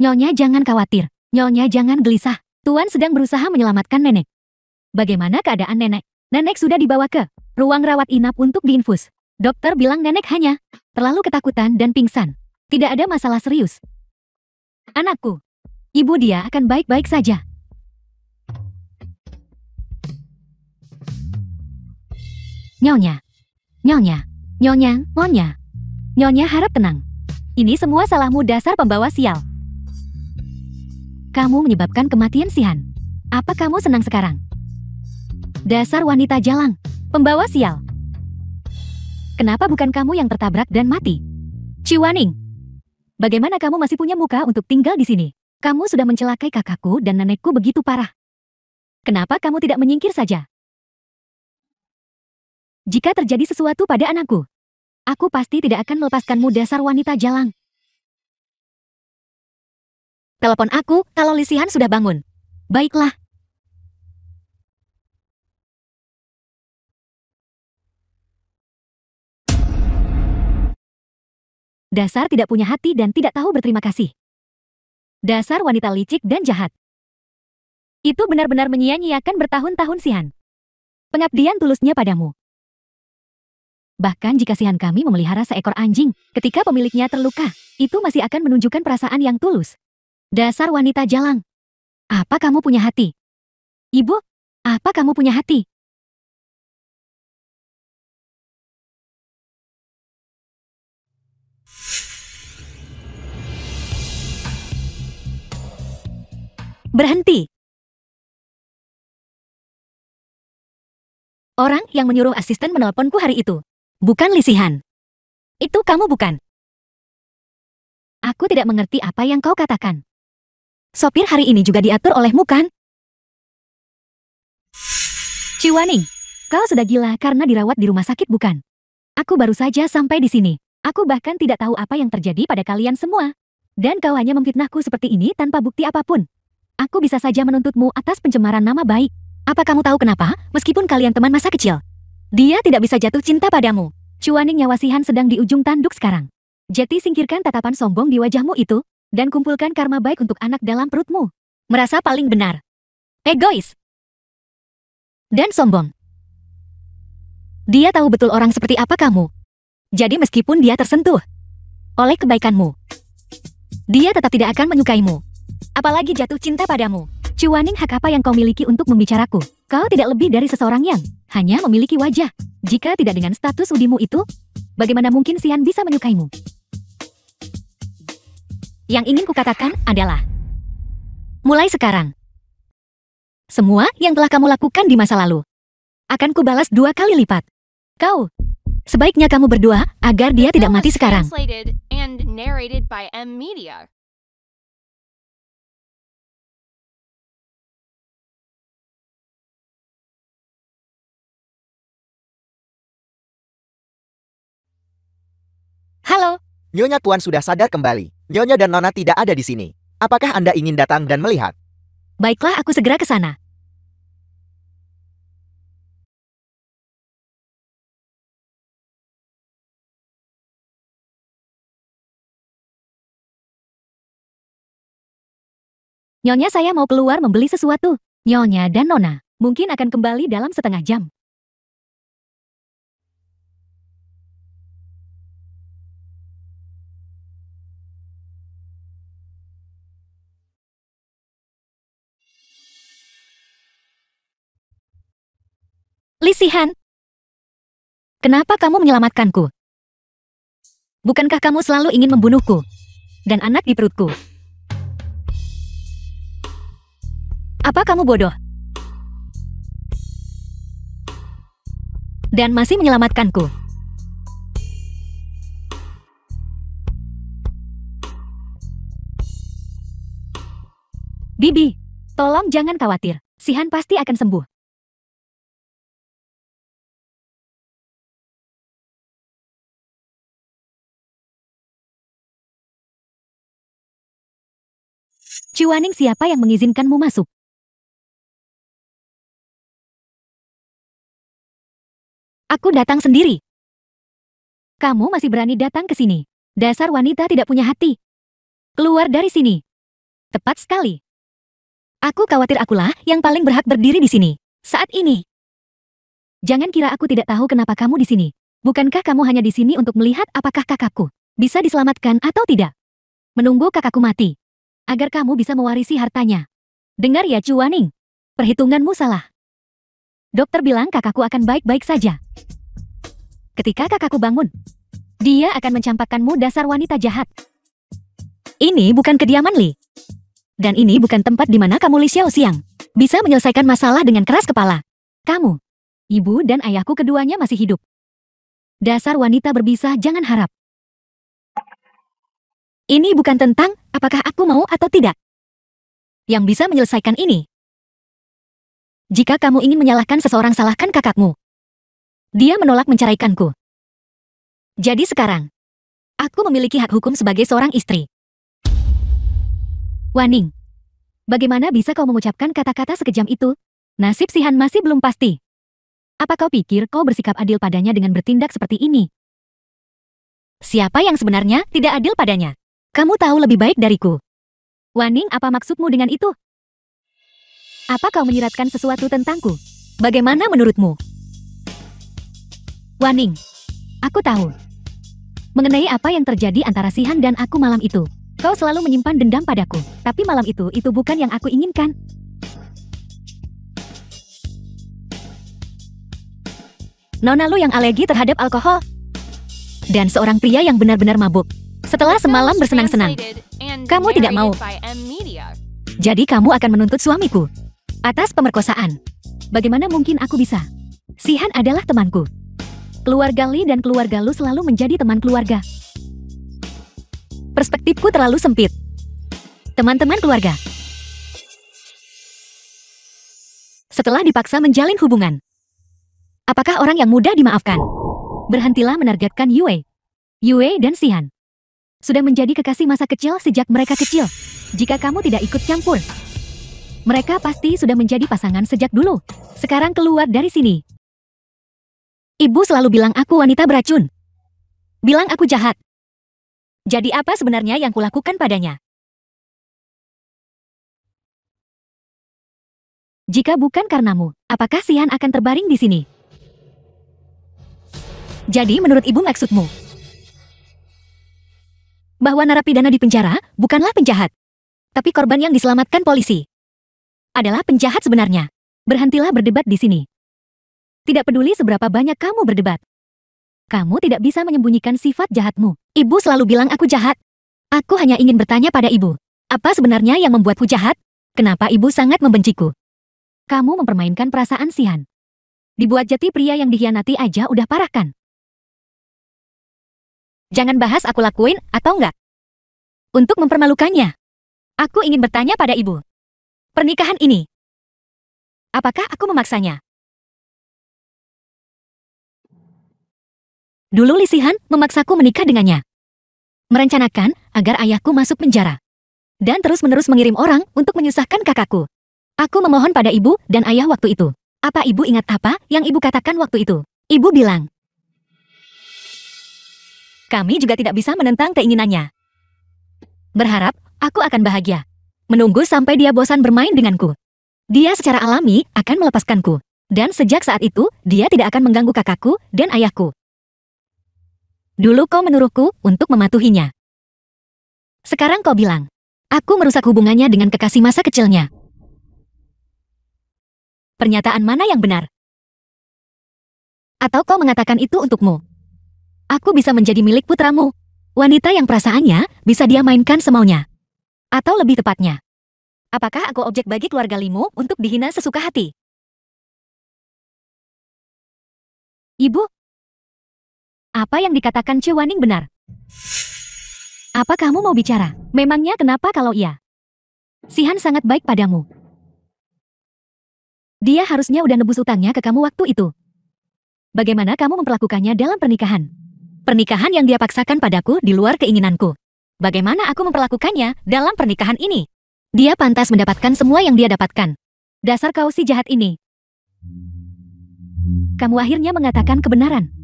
Nyonya jangan khawatir, nyonya jangan gelisah. Tuan sedang berusaha menyelamatkan nenek. Bagaimana keadaan nenek? Nenek sudah dibawa ke ruang rawat inap untuk diinfus. Dokter bilang nenek hanya terlalu ketakutan dan pingsan. Tidak ada masalah serius. Anakku, ibu dia akan baik-baik saja. Nyonya, nyonya, nyonya, nyonya. Nyonya harap tenang. Ini semua salahmu, dasar pembawa sial. Kamu menyebabkan kematian Sihan. Apa kamu senang sekarang? Dasar wanita jalang, pembawa sial. Kenapa bukan kamu yang tertabrak dan mati? Ciwaning, bagaimana kamu masih punya muka untuk tinggal di sini? Kamu sudah mencelakai kakakku dan nenekku begitu parah. Kenapa kamu tidak menyingkir saja? Jika terjadi sesuatu pada anakku, aku pasti tidak akan melepaskanmu, dasar wanita jalang. Telepon aku kalau Lisihan sudah bangun. Baiklah. Dasar tidak punya hati dan tidak tahu berterima kasih. Dasar wanita licik dan jahat. Itu benar-benar menyia-nyiakan bertahun-tahun Sihan. Pengabdian tulusnya padamu. Bahkan jika Sihan kami memelihara seekor anjing, ketika pemiliknya terluka, itu masih akan menunjukkan perasaan yang tulus. Dasar wanita jalang. Apa kamu punya hati? Ibu, apa kamu punya hati? Berhenti. Orang yang menyuruh asisten menelponku hari itu. Bukan Lee Si-han. Itu kamu bukan? Aku tidak mengerti apa yang kau katakan. Sopir hari ini juga diatur olehmu kan? Ciwaning, kau sudah gila karena dirawat di rumah sakit bukan? Aku baru saja sampai di sini. Aku bahkan tidak tahu apa yang terjadi pada kalian semua. Dan kau hanya memfitnahku seperti ini tanpa bukti apapun. Aku bisa saja menuntutmu atas pencemaran nama baik. Apa kamu tahu kenapa? Meskipun kalian teman masa kecil, dia tidak bisa jatuh cinta padamu. Ciwaning, nyawa Si-han sedang di ujung tanduk sekarang. Jadi singkirkan tatapan sombong di wajahmu itu, dan kumpulkan karma baik untuk anak dalam perutmu. Merasa paling benar. Egois. Dan sombong. Dia tahu betul orang seperti apa kamu. Jadi meskipun dia tersentuh oleh kebaikanmu, dia tetap tidak akan menyukaimu. Apalagi jatuh cinta padamu. Ciwaning, hak apa yang kau miliki untuk membicaraku? Kau tidak lebih dari seseorang yang hanya memiliki wajah. Jika tidak dengan status udimu itu, bagaimana mungkin Si-han bisa menyukaimu? Yang ingin kukatakan adalah, mulai sekarang, semua yang telah kamu lakukan di masa lalu akan kubalas 2 kali lipat. Kau, sebaiknya kamu berdoa agar dia tidak mati sekarang. Translated and narrated by M Media. Halo, Nyonya Tuan sudah sadar kembali. Nyonya dan Nona tidak ada di sini. Apakah Anda ingin datang dan melihat? baiklah aku segera ke sana. Nyonya, saya mau keluar membeli sesuatu. Nyonya dan Nona mungkin akan kembali dalam setengah jam. Lee Si-han, kenapa kamu menyelamatkanku? Bukankah kamu selalu ingin membunuhku dan anak di perutku? Apa kamu bodoh? Dan masih menyelamatkanku? Bibi, tolong jangan khawatir. Si-han pasti akan sembuh. Ciwaning, siapa yang mengizinkanmu masuk? Aku datang sendiri. Kamu masih berani datang ke sini. Dasar wanita tidak punya hati. Keluar dari sini. Tepat sekali. Aku khawatir akulah yang paling berhak berdiri di sini saat ini. Jangan kira aku tidak tahu kenapa kamu di sini. Bukankah kamu hanya di sini untuk melihat apakah kakakku bisa diselamatkan atau tidak? Menunggu kakakku mati agar kamu bisa mewarisi hartanya. Dengar ya Ciwaning, perhitunganmu salah. Dokter bilang kakakku akan baik-baik saja. Ketika kakakku bangun, dia akan mencampakkanmu, dasar wanita jahat. Ini bukan kediaman Li. Dan ini bukan tempat di mana kamu Li Xiaoxiang bisa menyelesaikan masalah dengan keras kepala. Kamu, ibu dan ayahku keduanya masih hidup. Dasar wanita berbisa, jangan harap. Ini bukan tentang apakah aku mau atau tidak yang bisa menyelesaikan ini. Jika kamu ingin menyalahkan seseorang, salahkan kakakmu. Dia menolak menceraikanku. Jadi sekarang, aku memiliki hak hukum sebagai seorang istri. Waning, bagaimana bisa kau mengucapkan kata-kata sekejam itu? Nasib Si-han masih belum pasti. Apa kau pikir kau bersikap adil padanya dengan bertindak seperti ini? Siapa yang sebenarnya tidak adil padanya? Kamu tahu lebih baik dariku. Waning, apa maksudmu dengan itu? Apa kau menyiratkan sesuatu tentangku? Bagaimana menurutmu? Waning, aku tahu mengenai apa yang terjadi antara Si-han dan aku malam itu. Kau selalu menyimpan dendam padaku, tapi malam itu bukan yang aku inginkan. Nona lu yang alergi terhadap alkohol. Dan seorang pria yang benar-benar mabuk. Setelah semalam bersenang-senang, kamu tidak mau. Jadi kamu akan menuntut suamiku atas pemerkosaan. Bagaimana mungkin aku bisa Sihan adalah temanku. Keluarga Li dan keluarga Lu selalu menjadi teman keluarga. Perspektifku terlalu sempit. Teman-teman keluarga. Setelah dipaksa menjalin hubungan. Apakah orang yang mudah dimaafkan? Berhentilah menargetkan Yue. Yue dan Sihan sudah menjadi kekasih masa kecil sejak mereka kecil. Jika kamu tidak ikut campur, mereka pasti sudah menjadi pasangan sejak dulu. Sekarang keluar dari sini. Ibu selalu bilang aku wanita beracun. Bilang aku jahat. Jadi apa sebenarnya yang kulakukan padanya? Jika bukan karenamu, apakah Sihan akan terbaring di sini? Jadi menurut ibu maksudmu bahwa narapidana di penjara bukanlah penjahat, tapi korban yang diselamatkan polisi adalah penjahat sebenarnya. Berhentilah berdebat di sini. Tidak peduli seberapa banyak kamu berdebat. Kamu tidak bisa menyembunyikan sifat jahatmu. Ibu selalu bilang aku jahat. Aku hanya ingin bertanya pada ibu. Apa sebenarnya yang membuatku jahat? Kenapa ibu sangat membenciku? Kamu mempermainkan perasaan Sihan. Dibuat jati pria yang dikhianati aja udah parah kan? Jangan bahas aku lakuin atau enggak. Untuk mempermalukannya. Aku ingin bertanya pada ibu. Pernikahan ini. Apakah aku memaksanya? Dulu Li Sihan memaksaku menikah dengannya. Merencanakan agar ayahku masuk penjara. Dan terus-menerus mengirim orang untuk menyusahkan kakakku. Aku memohon pada ibu dan ayah waktu itu. Apa ibu ingat apa yang ibu katakan waktu itu? Ibu bilang, kami juga tidak bisa menentang keinginannya. Berharap aku akan bahagia. Menunggu sampai dia bosan bermain denganku. Dia secara alami akan melepaskanku. Dan sejak saat itu, dia tidak akan mengganggu kakakku dan ayahku. Dulu kau menyuruhku untuk mematuhinya. Sekarang kau bilang, aku merusak hubungannya dengan kekasih masa kecilnya. Pernyataan mana yang benar? Atau kau mengatakan itu untukmu? Aku bisa menjadi milik putramu. Wanita yang perasaannya bisa dia mainkan semaunya. Atau lebih tepatnya, apakah aku objek bagi keluarga Limu untuk dihina sesuka hati? Ibu, apa yang dikatakan Cewaning benar? Apa kamu mau bicara? Memangnya kenapa kalau iya? Sihan sangat baik padamu. Dia harusnya udah nebus utangnya ke kamu waktu itu. Bagaimana kamu memperlakukannya dalam pernikahan? Pernikahan yang dia paksakan padaku di luar keinginanku. Bagaimana aku memperlakukannya dalam pernikahan ini? Dia pantas mendapatkan semua yang dia dapatkan. Dasar kau si jahat ini. Kamu akhirnya mengatakan kebenaran.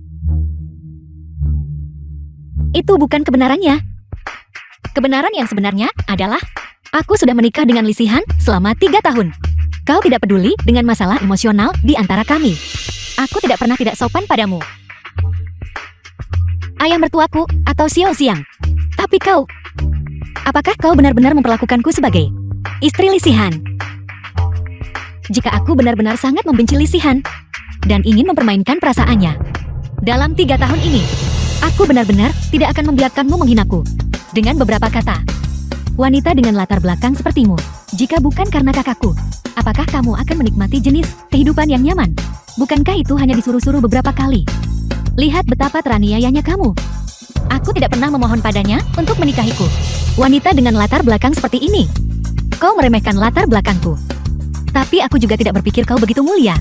Itu bukan kebenarannya. Kebenaran yang sebenarnya adalah, aku sudah menikah dengan Li Sihan selama 3 tahun. Kau tidak peduli dengan masalah emosional di antara kami. Aku tidak pernah tidak sopan padamu. Ayah mertuaku atau Xiao Xiang. Tapi kau, apakah kau benar-benar memperlakukanku sebagai istri Li Sihan? Jika aku benar-benar sangat membenci Li Sihan dan ingin mempermainkan perasaannya, dalam 3 tahun ini, aku benar-benar tidak akan membiarkanmu menghinaku. Dengan beberapa kata, wanita dengan latar belakang sepertimu, jika bukan karena kakakku, apakah kamu akan menikmati jenis kehidupan yang nyaman? Bukankah itu hanya disuruh-suruh beberapa kali? Lihat betapa teraniayanya kamu. Aku tidak pernah memohon padanya untuk menikahiku. Wanita dengan latar belakang seperti ini. Kau meremehkan latar belakangku. Tapi aku juga tidak berpikir kau begitu mulia.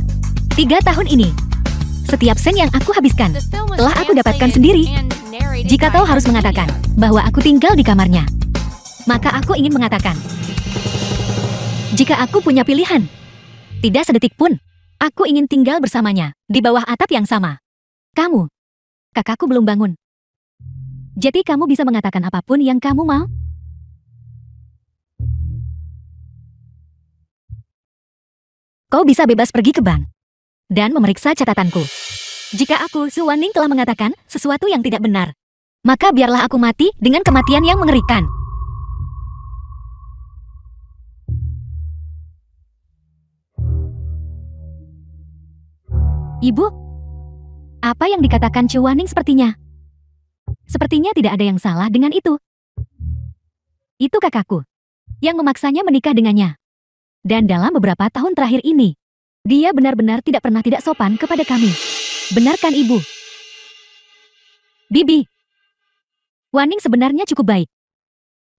3 tahun ini, setiap sen yang aku habiskan, telah aku dapatkan sendiri. Jika kau harus mengatakan bahwa aku tinggal di kamarnya, maka aku ingin mengatakan, jika aku punya pilihan, tidak sedetik pun, aku ingin tinggal bersamanya, di bawah atap yang sama. Kamu, kakakku belum bangun. Jadi kamu bisa mengatakan apapun yang kamu mau? Kau bisa bebas pergi ke bank dan memeriksa catatanku. Jika aku, Su Wanning, telah mengatakan sesuatu yang tidak benar, maka biarlah aku mati dengan kematian yang mengerikan. Ibu, apa yang dikatakan Chu Wanning sepertinya tidak ada yang salah dengan itu. Itu kakakku yang memaksanya menikah dengannya. Dan dalam beberapa tahun terakhir ini, Dia benar-benar tidak pernah tidak sopan kepada kami. Benar kan, Ibu? Bibi, Waning sebenarnya cukup baik.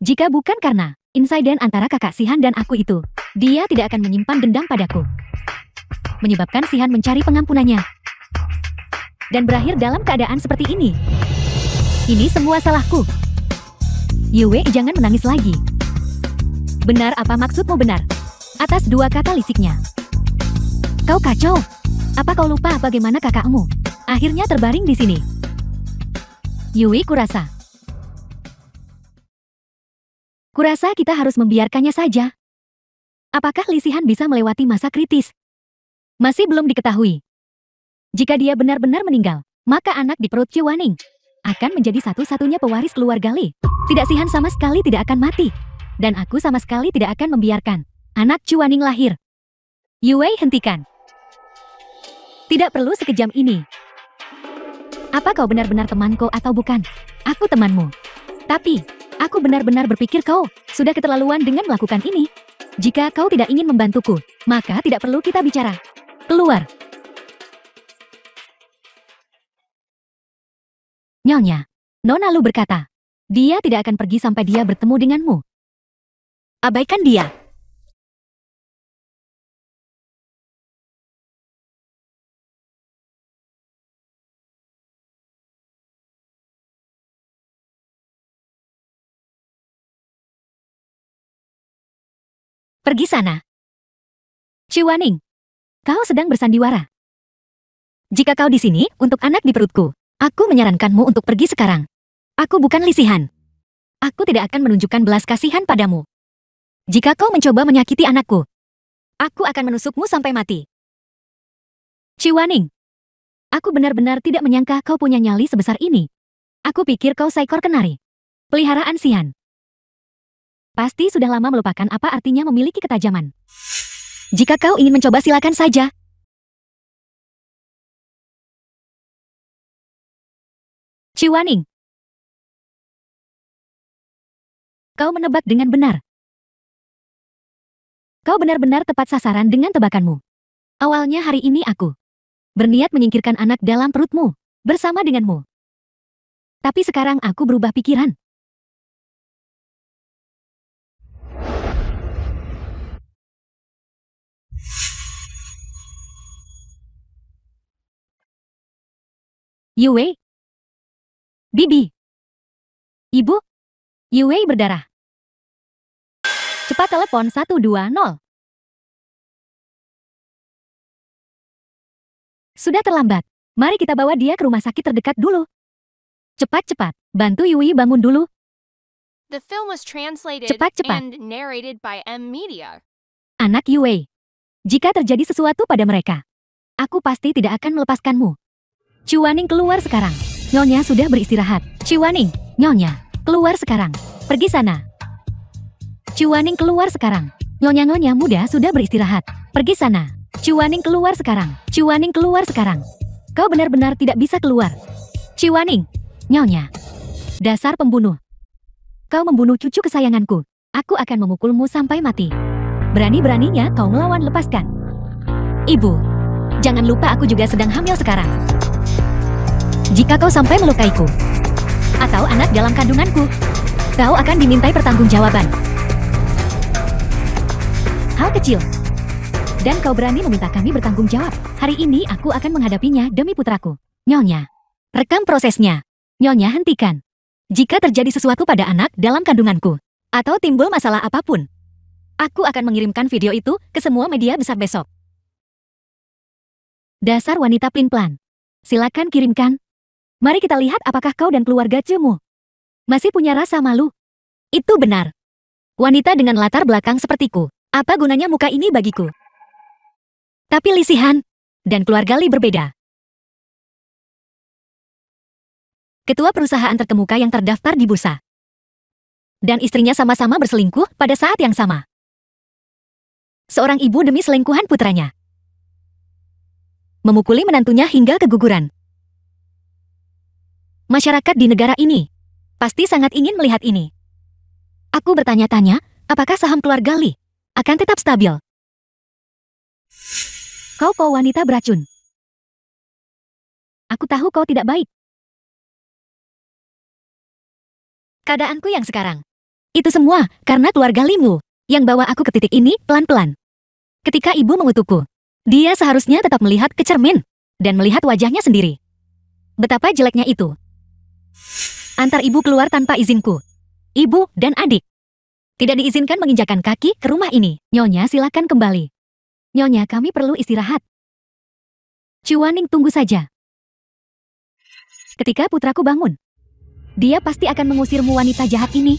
Jika bukan karena insiden antara kakak Sihan dan aku itu, dia tidak akan menyimpan dendam padaku. Menyebabkan Sihan mencari pengampunannya. Dan berakhir dalam keadaan seperti ini. Ini semua salahku. Yue, jangan menangis lagi. Benar apa maksudmu benar? Atas dua kata lisiknya. Kau kacau. Apa kau lupa bagaimana kakakmu akhirnya terbaring di sini? Yui, kurasa kita harus membiarkannya saja. Apakah Lisihan bisa melewati masa kritis? Masih belum diketahui. Jika dia benar-benar meninggal, maka anak di perut Ciwaning akan menjadi satu-satunya pewaris keluarga Li. Tidak, Sihan sama sekali tidak akan mati. Dan aku sama sekali tidak akan membiarkan anak Ciwaning lahir. Yue, hentikan. Tidak perlu sekejam ini. Apa kau benar-benar temanku atau bukan? Aku temanmu. Tapi, aku benar-benar berpikir kau sudah keterlaluan dengan melakukan ini. Jika kau tidak ingin membantuku, maka tidak perlu kita bicara. Keluar. Nyonya, Nona Lu berkata, dia tidak akan pergi sampai dia bertemu denganmu. Abaikan dia. Pergi sana. Ciwaning, kau sedang bersandiwara. Jika kau di sini untuk anak di perutku, aku menyarankanmu untuk pergi sekarang. Aku bukan Lisihan. Aku tidak akan menunjukkan belas kasihan padamu. Jika kau mencoba menyakiti anakku, aku akan menusukmu sampai mati. Ciwaning, aku benar-benar tidak menyangka kau punya nyali sebesar ini. Aku pikir kau seekor kenari. Peliharaan Sihan. Pasti sudah lama melupakan apa artinya memiliki ketajaman. Jika kau ingin mencoba, silakan saja. Ciwaning, kau menebak dengan benar. Kau benar-benar tepat sasaran dengan tebakanmu. Awalnya hari ini aku berniat menyingkirkan anak dalam perutmu bersama denganmu. Tapi sekarang aku berubah pikiran. Yue, Bibi, Ibu, Yue berdarah. Cepat telepon 120. Sudah terlambat. Mari kita bawa dia ke rumah sakit terdekat dulu. Cepat-cepat, bantu Yui bangun dulu. The film was translated Cepat-cepat. and narrated by M Media. Anak Yue, jika terjadi sesuatu pada mereka, aku pasti tidak akan melepaskanmu. Ciwaning, keluar sekarang. Nyonya sudah beristirahat. Ciwaning, Nyonya, keluar sekarang. Pergi sana. Ciwaning, keluar sekarang. Nyonya-nyonya muda sudah beristirahat. Pergi sana. Ciwaning, keluar sekarang. Ciwaning, keluar sekarang. Kau benar-benar tidak bisa keluar. Ciwaning, Nyonya. Dasar pembunuh. Kau membunuh cucu kesayanganku. Aku akan memukulmu sampai mati. Berani-beraninya kau melawan, lepaskan. Ibu, jangan lupa aku juga sedang hamil sekarang. Jika kau sampai melukaiku, atau anak dalam kandunganku, kau akan dimintai pertanggungjawaban. Hal kecil. Dan kau berani meminta kami bertanggung jawab. Hari ini aku akan menghadapinya demi putraku. Nyonya, rekam prosesnya. Nyonya, hentikan. Jika terjadi sesuatu pada anak dalam kandunganku, atau timbul masalah apapun, aku akan mengirimkan video itu ke semua media besar besok. Dasar wanita plin-plan. Silakan kirimkan. Mari kita lihat apakah kau dan keluarga Cemu masih punya rasa malu. Itu benar. Wanita dengan latar belakang sepertiku, apa gunanya muka ini bagiku? Tapi Lisihan dan keluarga Li berbeda. Ketua perusahaan terkemuka yang terdaftar di bursa. Dan istrinya sama-sama berselingkuh pada saat yang sama. Seorang ibu demi selingkuhan putranya. Memukuli menantunya hingga keguguran. Masyarakat di negara ini pasti sangat ingin melihat ini. Aku bertanya-tanya, apakah saham keluarga Li akan tetap stabil? Kau wanita beracun. Aku tahu kau tidak baik. Keadaanku yang sekarang. Itu semua karena keluarga Limu yang bawa aku ke titik ini pelan-pelan. Ketika ibu mengutukku, dia seharusnya tetap melihat ke cermin dan melihat wajahnya sendiri. Betapa jeleknya itu. Antar ibu keluar tanpa izinku. Ibu dan adik. Tidak diizinkan menginjakan kaki ke rumah ini. Nyonya, silakan kembali. Nyonya, kami perlu istirahat. Chuaning, tunggu saja. Ketika putraku bangun, dia pasti akan mengusirmu wanita jahat ini.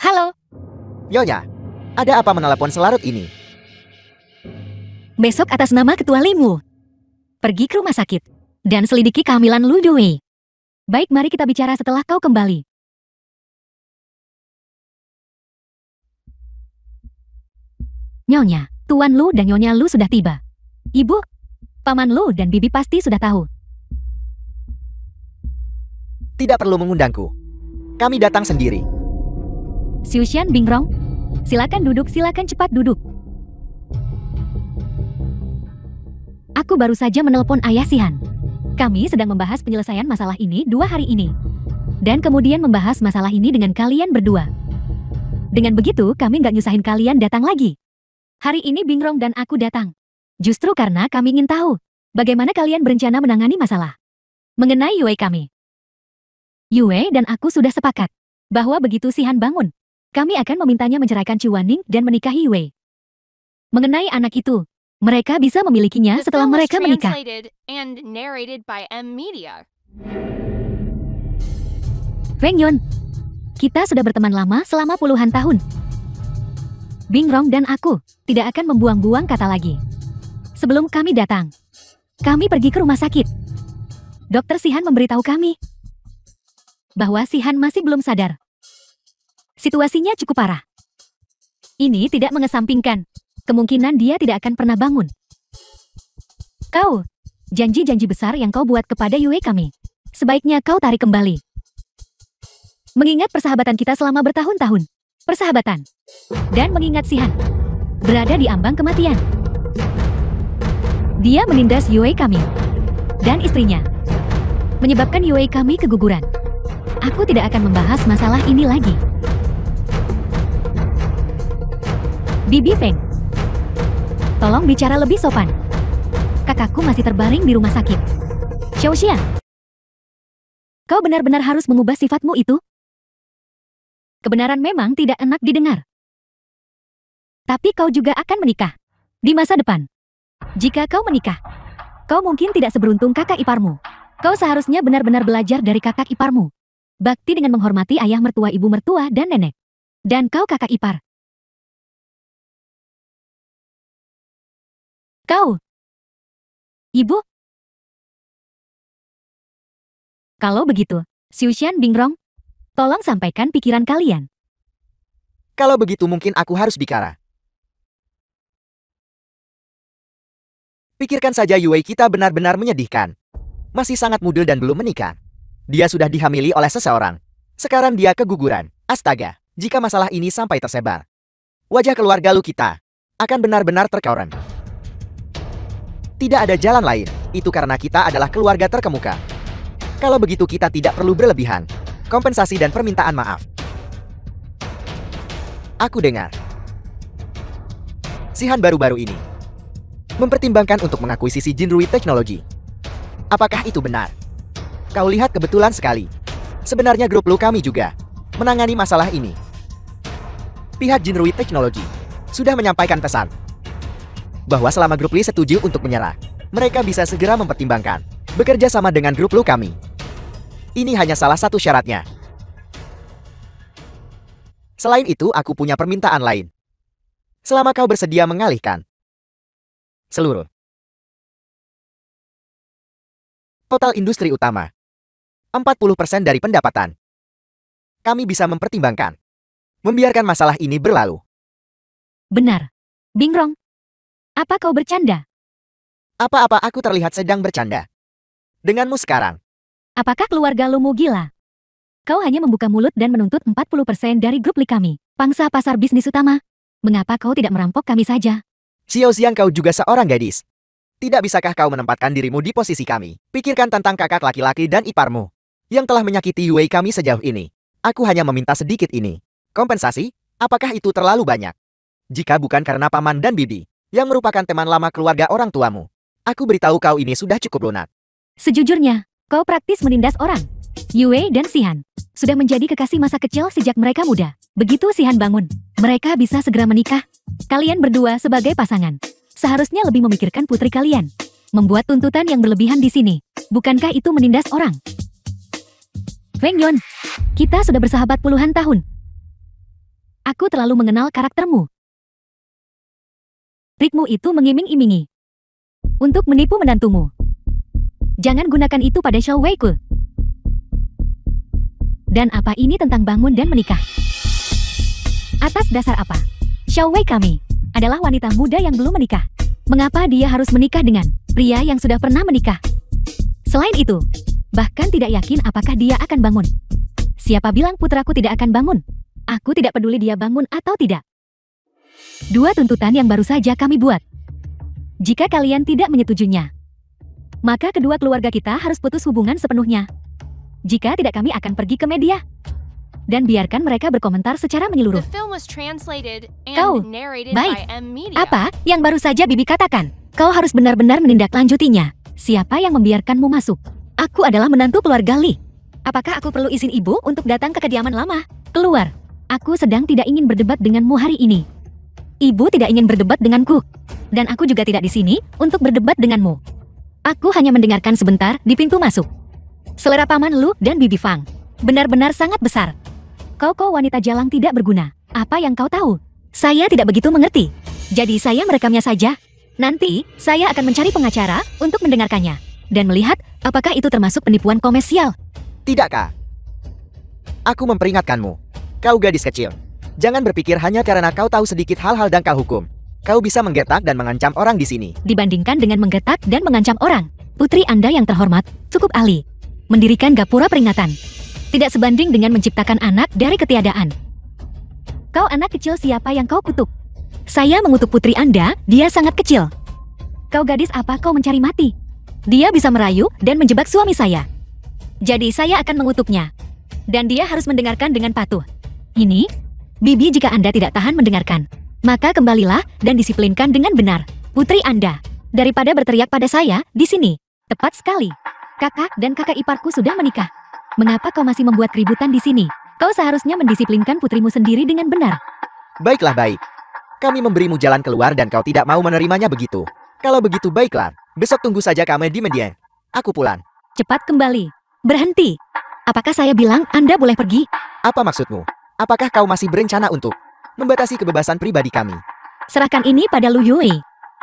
Halo, Nyonya, ada apa menelepon selarut ini? besok atas nama Ketua Limu. Pergi ke rumah sakit dan selidiki kehamilan Lu Dui. Baik, mari kita bicara setelah kau kembali. Nyonya, Tuan Lu dan Nyonya Lu sudah tiba. Ibu, Paman Lu dan Bibi pasti sudah tahu. Tidak perlu mengundangku. Kami datang sendiri. Xiushan Bingrong, silakan duduk, silakan cepat duduk. Aku baru saja menelpon Ayah Sihan. Kami sedang membahas penyelesaian masalah ini 2 hari ini. Dan kemudian membahas masalah ini dengan kalian berdua. Dengan begitu, kami nggak nyusahin kalian datang lagi. Hari ini Bingrong dan aku datang. Justru karena kami ingin tahu bagaimana kalian berencana menangani masalah mengenai Yue kami. Yue dan aku sudah sepakat bahwa begitu Sihan bangun, kami akan memintanya menceraikan Chuaning dan menikahi Yue. Mengenai anak itu, mereka bisa memilikinya The setelah film was mereka menikah. translated and narrated by M Media. Feng Yun, kita sudah berteman lama selama puluhan tahun. Bingrong dan aku tidak akan membuang-buang kata lagi. Sebelum kami datang, kami pergi ke rumah sakit. Dokter Sihan memberitahu kami bahwa Sihan masih belum sadar. Situasinya cukup parah. Ini tidak mengesampingkan kemungkinan dia tidak akan pernah bangun. Kau, janji-janji besar yang kau buat kepada Yue kami, sebaiknya kau tarik kembali. Mengingat persahabatan kita selama bertahun-tahun, persahabatan, dan mengingat Sihan berada di ambang kematian. Dia menindas Yue kami dan istrinya, menyebabkan Yue kami keguguran. Aku tidak akan membahas masalah ini lagi. Bibi Feng, tolong bicara lebih sopan. Kakakku masih terbaring di rumah sakit. Xiaoxian, kau benar-benar harus mengubah sifatmu itu. Kebenaran memang tidak enak didengar. Tapi kau juga akan menikah di masa depan. Jika kau menikah, kau mungkin tidak seberuntung kakak iparmu. Kau seharusnya benar-benar belajar dari kakak iparmu. Bakti dengan menghormati ayah mertua, ibu mertua, dan nenek. Dan kau kakak ipar. Kau, ibu. Kalau begitu, Xiushan Bingrong, tolong sampaikan pikiran kalian. Kalau begitu mungkin aku harus bicara. Pikirkan saja Yue kita benar-benar menyedihkan. Masih sangat muda dan belum menikah. Dia sudah dihamili oleh seseorang. Sekarang dia keguguran. Astaga, jika masalah ini sampai tersebar, wajah keluarga lu kita akan benar-benar terkoren. Tidak ada jalan lain, itu karena kita adalah keluarga terkemuka. Kalau begitu kita tidak perlu berlebihan. Kompensasi dan permintaan maaf. Aku dengar Sihan baru-baru ini mempertimbangkan untuk mengakuisisi Jinrui Teknologi. Apakah itu benar? Kau lihat kebetulan sekali. Sebenarnya grup lu kami juga menangani masalah ini. Pihak Jinrui Teknologi sudah menyampaikan pesan bahwa selama grup Li setuju untuk menyerah, mereka bisa segera mempertimbangkan bekerja sama dengan grup lu kami. Ini hanya salah satu syaratnya. Selain itu, aku punya permintaan lain. Selama kau bersedia mengalihkan seluruh total industri utama, 40% dari pendapatan, kami bisa mempertimbangkan membiarkan masalah ini berlalu. Benar. Bingrong. Apa kau bercanda? Apa-apa aku terlihat sedang bercanda. Denganmu sekarang. Apakah keluarga lumu gila? Kau hanya membuka mulut dan menuntut 40% dari grup Li kami, pangsa pasar bisnis utama. Mengapa kau tidak merampok kami saja? Xiao Xiang, kau juga seorang gadis. Tidak bisakah kau menempatkan dirimu di posisi kami? Pikirkan tentang kakak laki-laki dan iparmu yang telah menyakiti Yue kami sejauh ini. Aku hanya meminta sedikit ini. Kompensasi? Apakah itu terlalu banyak? Jika bukan karena paman dan bibi, yang merupakan teman lama keluarga orang tuamu, aku beritahu kau ini sudah cukup lunak. Sejujurnya, kau praktis menindas orang. Yue dan Xihan sudah menjadi kekasih masa kecil sejak mereka muda. Begitu Xihan bangun, mereka bisa segera menikah. Kalian berdua sebagai pasangan seharusnya lebih memikirkan putri kalian. Membuat tuntutan yang berlebihan di sini, bukankah itu menindas orang? Feng Yon, kita sudah bersahabat puluhan tahun. Aku terlalu mengenal karaktermu. Trikmu itu mengiming-imingi untuk menipu menantumu. Jangan gunakan itu pada Xiao Weiku. Dan apa ini tentang bangun dan menikah? Atas dasar apa? Xiao Wei kami adalah wanita muda yang belum menikah. Mengapa dia harus menikah dengan pria yang sudah pernah menikah? Selain itu, bahkan tidak yakin apakah dia akan bangun. Siapa bilang putraku tidak akan bangun? Aku tidak peduli dia bangun atau tidak. Dua tuntutan yang baru saja kami buat. Jika kalian tidak menyetujuinya, maka kedua keluarga kita harus putus hubungan sepenuhnya. Jika tidak, kami akan pergi ke media dan biarkan mereka berkomentar secara menyeluruh. The film was translated and Kau, narrated baik. by M Media. Apa yang baru saja Bibi katakan? Kau harus benar-benar menindaklanjutinya. Siapa yang membiarkanmu masuk? Aku adalah menantu keluarga Li. Apakah aku perlu izin ibu untuk datang ke kediaman lama? Keluar. Aku sedang tidak ingin berdebat denganmu hari ini. Ibu tidak ingin berdebat denganku. Dan aku juga tidak di sini untuk berdebat denganmu. Aku hanya mendengarkan sebentar di pintu masuk. Selera paman Lu dan Bibi Fang benar-benar sangat besar. Kau wanita jalang tidak berguna. Apa yang kau tahu? Saya tidak begitu mengerti. Jadi saya merekamnya saja. Nanti, saya akan mencari pengacara untuk mendengarkannya. Dan melihat apakah itu termasuk penipuan komersial. Tidakkah? Aku memperingatkanmu. Kau gadis kecil. Jangan berpikir hanya karena kau tahu sedikit hal-hal dangkal hukum. Kau bisa menggetak dan mengancam orang di sini. Dibandingkan dengan menggetak dan mengancam orang, putri Anda yang terhormat cukup ahli mendirikan gapura peringatan. Tidak sebanding dengan menciptakan anak dari ketiadaan. Kau anak kecil, siapa yang kau kutuk? Saya mengutuk putri Anda, dia sangat kecil. Kau gadis, apa kau mencari mati? Dia bisa merayu dan menjebak suami saya. Jadi saya akan mengutuknya. Dan dia harus mendengarkan dengan patuh. Ini, Bibi, jika Anda tidak tahan mendengarkan, maka kembalilah dan disiplinkan dengan benar. Putri Anda, daripada berteriak pada saya di sini. Tepat sekali. Kakak dan kakak iparku sudah menikah. Mengapa kau masih membuat keributan di sini? Kau seharusnya mendisiplinkan putrimu sendiri dengan benar. Baiklah, baik. Kami memberimu jalan keluar dan kau tidak mau menerimanya begitu. Kalau begitu baiklah. Besok tunggu saja kami di media. Aku pulang. Cepat kembali. Berhenti. Apakah saya bilang Anda boleh pergi? Apa maksudmu? Apakah kau masih berencana untuk membatasi kebebasan pribadi kami? Serahkan ini pada Lu Yue.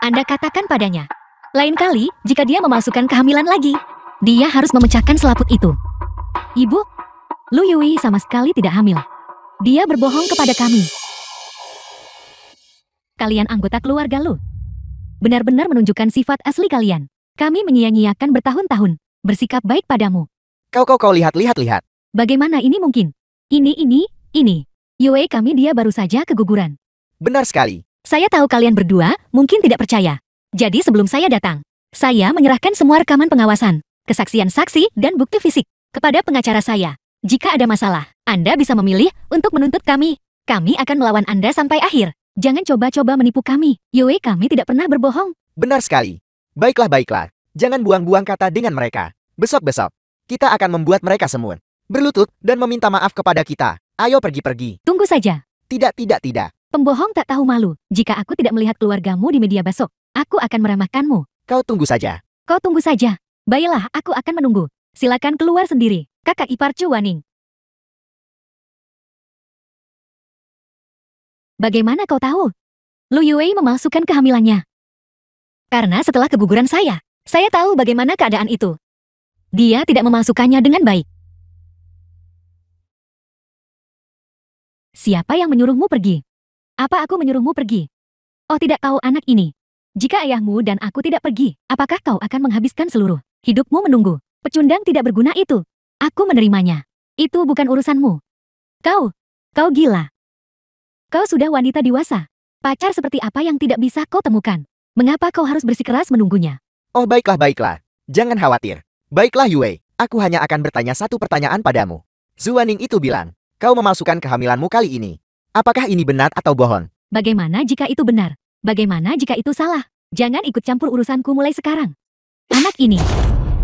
Anda katakan padanya. Lain kali, jika dia memasukkan kehamilan lagi, dia harus memecahkan selaput itu. Ibu, Lu Yue sama sekali tidak hamil. Dia berbohong kepada kami. Kalian anggota keluarga Lu benar-benar menunjukkan sifat asli kalian. Kami menyia-nyiakan bertahun-tahun bersikap baik padamu. Kau lihat. Bagaimana ini mungkin? Ini. Yue kami dia baru saja keguguran. Benar sekali. Saya tahu kalian berdua mungkin tidak percaya. Jadi sebelum saya datang, saya menyerahkan semua rekaman pengawasan, kesaksian saksi, dan bukti fisik kepada pengacara saya. Jika ada masalah, Anda bisa memilih untuk menuntut kami. Kami akan melawan Anda sampai akhir. Jangan coba-coba menipu kami. Yue kami tidak pernah berbohong. Benar sekali. Baiklah. Jangan buang-buang kata dengan mereka. Besok-besok, kita akan membuat mereka semua berlutut dan meminta maaf kepada kita. Ayo pergi. Tunggu saja. Tidak. Pembohong tak tahu malu. Jika aku tidak melihat keluargamu di media besok, aku akan meremehkanmu. Kau tunggu saja. Kau tunggu saja. Baiklah, aku akan menunggu. Silakan keluar sendiri, kakak ipar Chu Waning. Bagaimana kau tahu? Lu Yue memalsukan kehamilannya. Karena setelah keguguran saya tahu bagaimana keadaan itu. Dia tidak memalsukannya dengan baik. Siapa yang menyuruhmu pergi? Apa aku menyuruhmu pergi? Oh, tidak tahu anak ini. Jika ayahmu dan aku tidak pergi, apakah kau akan menghabiskan seluruh hidupmu menunggu pecundang tidak berguna itu? Aku menerimanya. Itu bukan urusanmu. Kau gila. Kau sudah wanita dewasa. Pacar seperti apa yang tidak bisa kau temukan? Mengapa kau harus bersikeras menunggunya? Oh baiklah. Jangan khawatir. Baiklah Yue, aku hanya akan bertanya satu pertanyaan padamu. Zuaning itu bilang, kau memalsukan kehamilanmu kali ini. Apakah ini benar atau bohong? Bagaimana jika itu benar? Bagaimana jika itu salah? Jangan ikut campur urusanku mulai sekarang. Anak ini.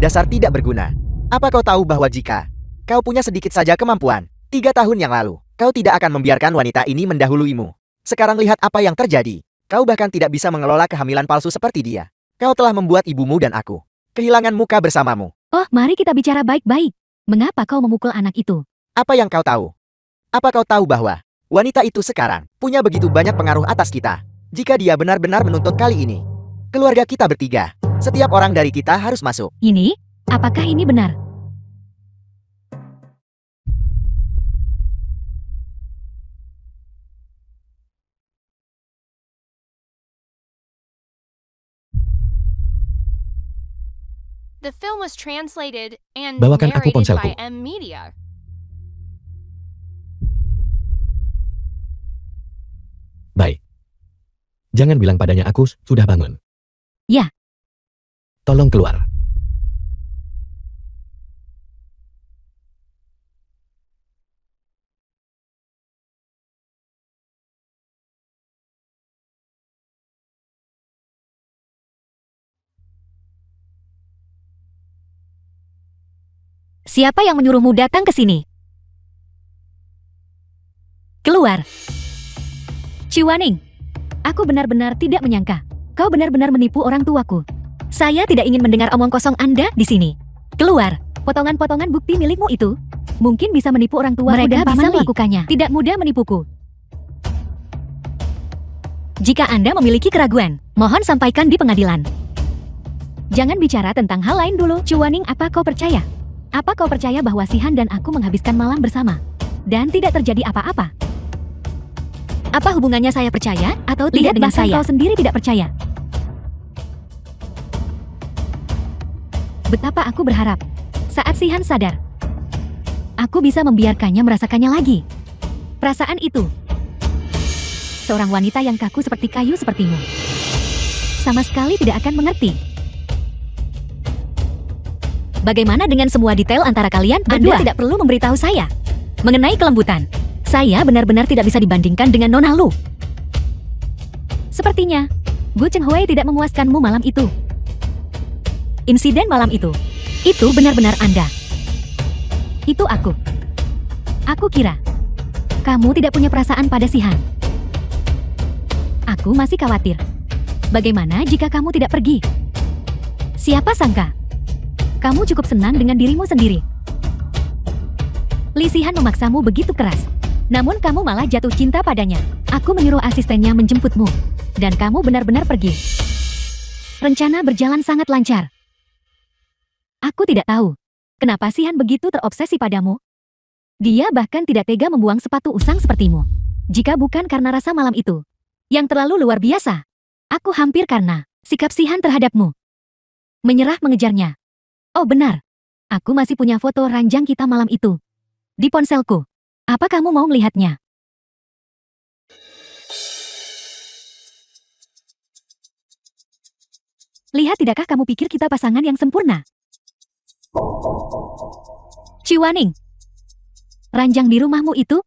Dasar tidak berguna. Apa kau tahu bahwa jika kau punya sedikit saja kemampuan, 3 tahun yang lalu, kau tidak akan membiarkan wanita ini mendahuluimu. Sekarang lihat apa yang terjadi. Kau bahkan tidak bisa mengelola kehamilan palsu seperti dia. Kau telah membuat ibumu dan aku kehilangan muka bersamamu. Oh, mari kita bicara baik-baik. Mengapa kau memukul anak itu? Apa yang kau tahu? Apa kau tahu bahwa wanita itu sekarang punya begitu banyak pengaruh atas kita? Jika dia benar-benar menuntut kali ini, keluarga kita bertiga, setiap orang dari kita harus masuk. Ini? Apakah ini benar? The film was translated and Bawakan aku narrated ponselku. by M Media. Baik. Jangan bilang padanya aku sudah bangun. Ya. Tolong keluar. Siapa yang menyuruhmu datang ke sini? Keluar. Ciwaning, aku benar-benar tidak menyangka. Kau benar-benar menipu orang tuaku. Saya tidak ingin mendengar omong kosong Anda di sini. Keluar. Potongan-potongan bukti milikmu itu mungkin bisa menipu orang tua dan bisa melakukannya. Tidak mudah menipuku. Jika Anda memiliki keraguan, mohon sampaikan di pengadilan. Jangan bicara tentang hal lain dulu. Ciwaning, apa kau percaya? Apa kau percaya bahwa Sihan dan aku menghabiskan malam bersama dan tidak terjadi apa-apa? Apa hubungannya saya percaya atau tidak dengan saya? Kau sendiri tidak percaya. Betapa aku berharap saat Sihan sadar, aku bisa membiarkannya merasakannya lagi. Perasaan itu. Seorang wanita yang kaku seperti kayu sepertimu sama sekali tidak akan mengerti. Bagaimana dengan semua detail antara kalian berdua? Anda tidak perlu memberitahu saya mengenai kelembutan. Saya benar-benar tidak bisa dibandingkan dengan Nona Lu. Sepertinya Gu Chenghui tidak memuaskanmu malam itu. Insiden malam itu benar-benar Anda. Itu aku. Aku kira kamu tidak punya perasaan pada Sihan. Aku masih khawatir. Bagaimana jika kamu tidak pergi? Siapa sangka kamu cukup senang dengan dirimu sendiri. Li Sihan memaksamu begitu keras, namun kamu malah jatuh cinta padanya. Aku menyuruh asistennya menjemputmu, dan kamu benar-benar pergi. Rencana berjalan sangat lancar. Aku tidak tahu kenapa Sihan begitu terobsesi padamu. Dia bahkan tidak tega membuang sepatu usang sepertimu. Jika bukan karena rasa malam itu yang terlalu luar biasa, aku hampir karena sikap Sihan terhadapmu menyerah mengejarnya. Oh benar, aku masih punya foto ranjang kita malam itu di ponselku. Apa kamu mau melihatnya? Lihat, tidakkah kamu pikir kita pasangan yang sempurna? Ciwaning, ranjang di rumahmu itu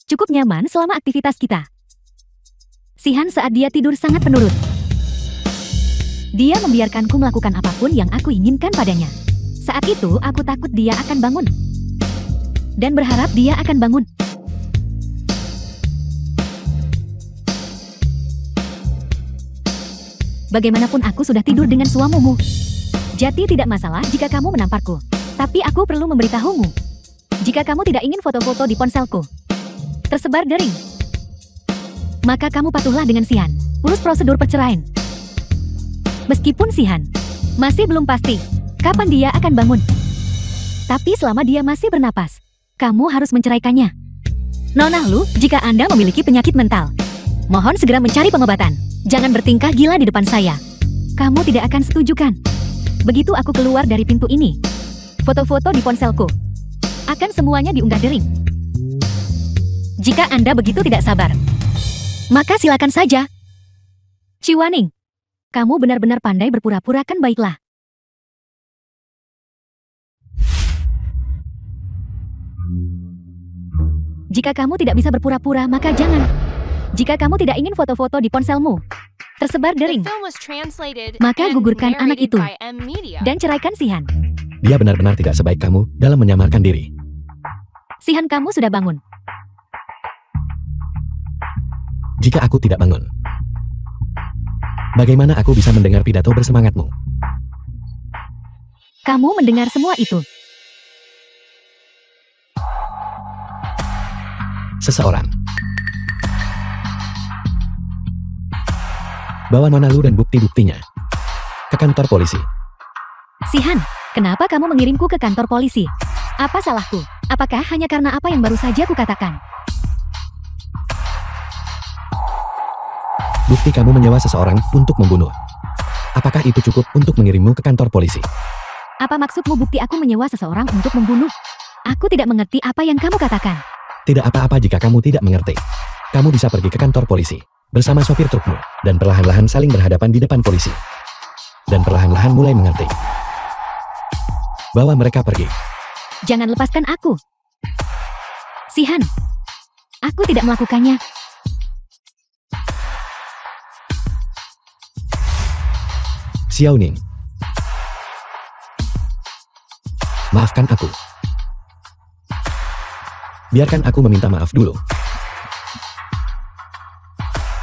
cukup nyaman selama aktivitas kita. Sihan saat dia tidur sangat penurut. Dia membiarkanku melakukan apapun yang aku inginkan padanya. Saat itu aku takut dia akan bangun. Dan berharap dia akan bangun. Bagaimanapun aku sudah tidur dengan suamimu. Jadi tidak masalah jika kamu menamparku. Tapi aku perlu memberitahumu. Jika kamu tidak ingin foto-foto di ponselku tersebar dering, maka kamu patuhlah dengan Sihan. Urus prosedur perceraian. Meskipun Sihan masih belum pasti kapan dia akan bangun. Tapi selama dia masih bernapas, kamu harus menceraikannya. Nona Lu, jika Anda memiliki penyakit mental, mohon segera mencari pengobatan. Jangan bertingkah gila di depan saya. Kamu tidak akan setuju kan? Begitu aku keluar dari pintu ini, foto-foto di ponselku akan semuanya diunggah dering. Jika Anda begitu tidak sabar, maka silakan saja. Ciwaning, kamu benar-benar pandai berpura-pura kan? Baiklah. Jika kamu tidak bisa berpura-pura, maka jangan. Jika kamu tidak ingin foto-foto di ponselmu tersebar The dering, film was translated maka and gugurkan anak narrated itu by M Media. dan ceraikan Sihan. Dia benar-benar tidak sebaik kamu dalam menyamarkan diri. Sihan, kamu sudah bangun. Jika aku tidak bangun, bagaimana aku bisa mendengar pidato bersemangatmu? Kamu mendengar semua itu. Seseorang bawa Nona Lu dan bukti-buktinya ke kantor polisi. Sihan, kenapa kamu mengirimku ke kantor polisi? Apa salahku? Apakah hanya karena apa yang baru saja kukatakan? Bukti kamu menyewa seseorang untuk membunuh. Apakah itu cukup untuk mengirimmu ke kantor polisi? Apa maksudmu bukti aku menyewa seseorang untuk membunuh? Aku tidak mengerti apa yang kamu katakan. Tidak apa-apa jika kamu tidak mengerti. Kamu bisa pergi ke kantor polisi bersama sopir trukmu dan perlahan-lahan saling berhadapan di depan polisi. Dan perlahan-lahan mulai mengerti. Bawa mereka pergi. Jangan lepaskan aku. Sihan, aku tidak melakukannya. Xiaoning, maafkan aku. Biarkan aku meminta maaf dulu.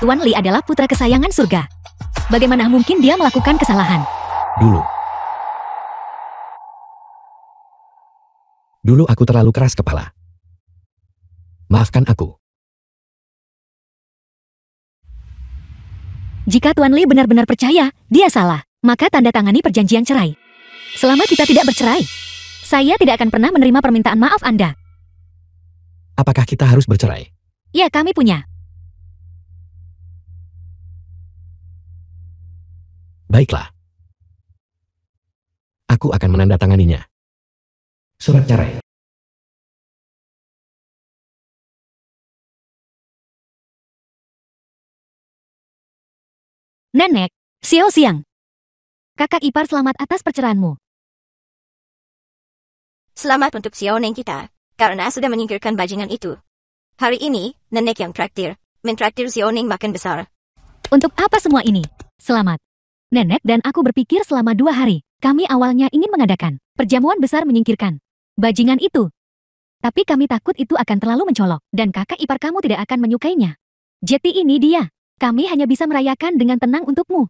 Tuan Li adalah putra kesayangan surga. Bagaimana mungkin dia melakukan kesalahan? Dulu aku terlalu keras kepala. Maafkan aku. Jika Tuan Li benar-benar percaya dia salah, maka tanda tangani perjanjian cerai. Selama kita tidak bercerai, saya tidak akan pernah menerima permintaan maaf Anda. Apakah kita harus bercerai? Ya, kami punya. Baiklah. Aku akan menandatanganinya. Surat cerai. Nenek, Xiao Xiang. Kakak ipar, selamat atas perceraianmu. Selamat untuk Xiaoning kita, karena sudah menyingkirkan bajingan itu. Hari ini, nenek yang traktir, mentraktir Xiaoning makan besar. Untuk apa semua ini? Selamat. Nenek dan aku berpikir selama 2 hari, kami awalnya ingin mengadakan perjamuan besar menyingkirkan bajingan itu. Tapi kami takut itu akan terlalu mencolok, dan kakak ipar kamu tidak akan menyukainya. Jadi ini dia. Kami hanya bisa merayakan dengan tenang untukmu.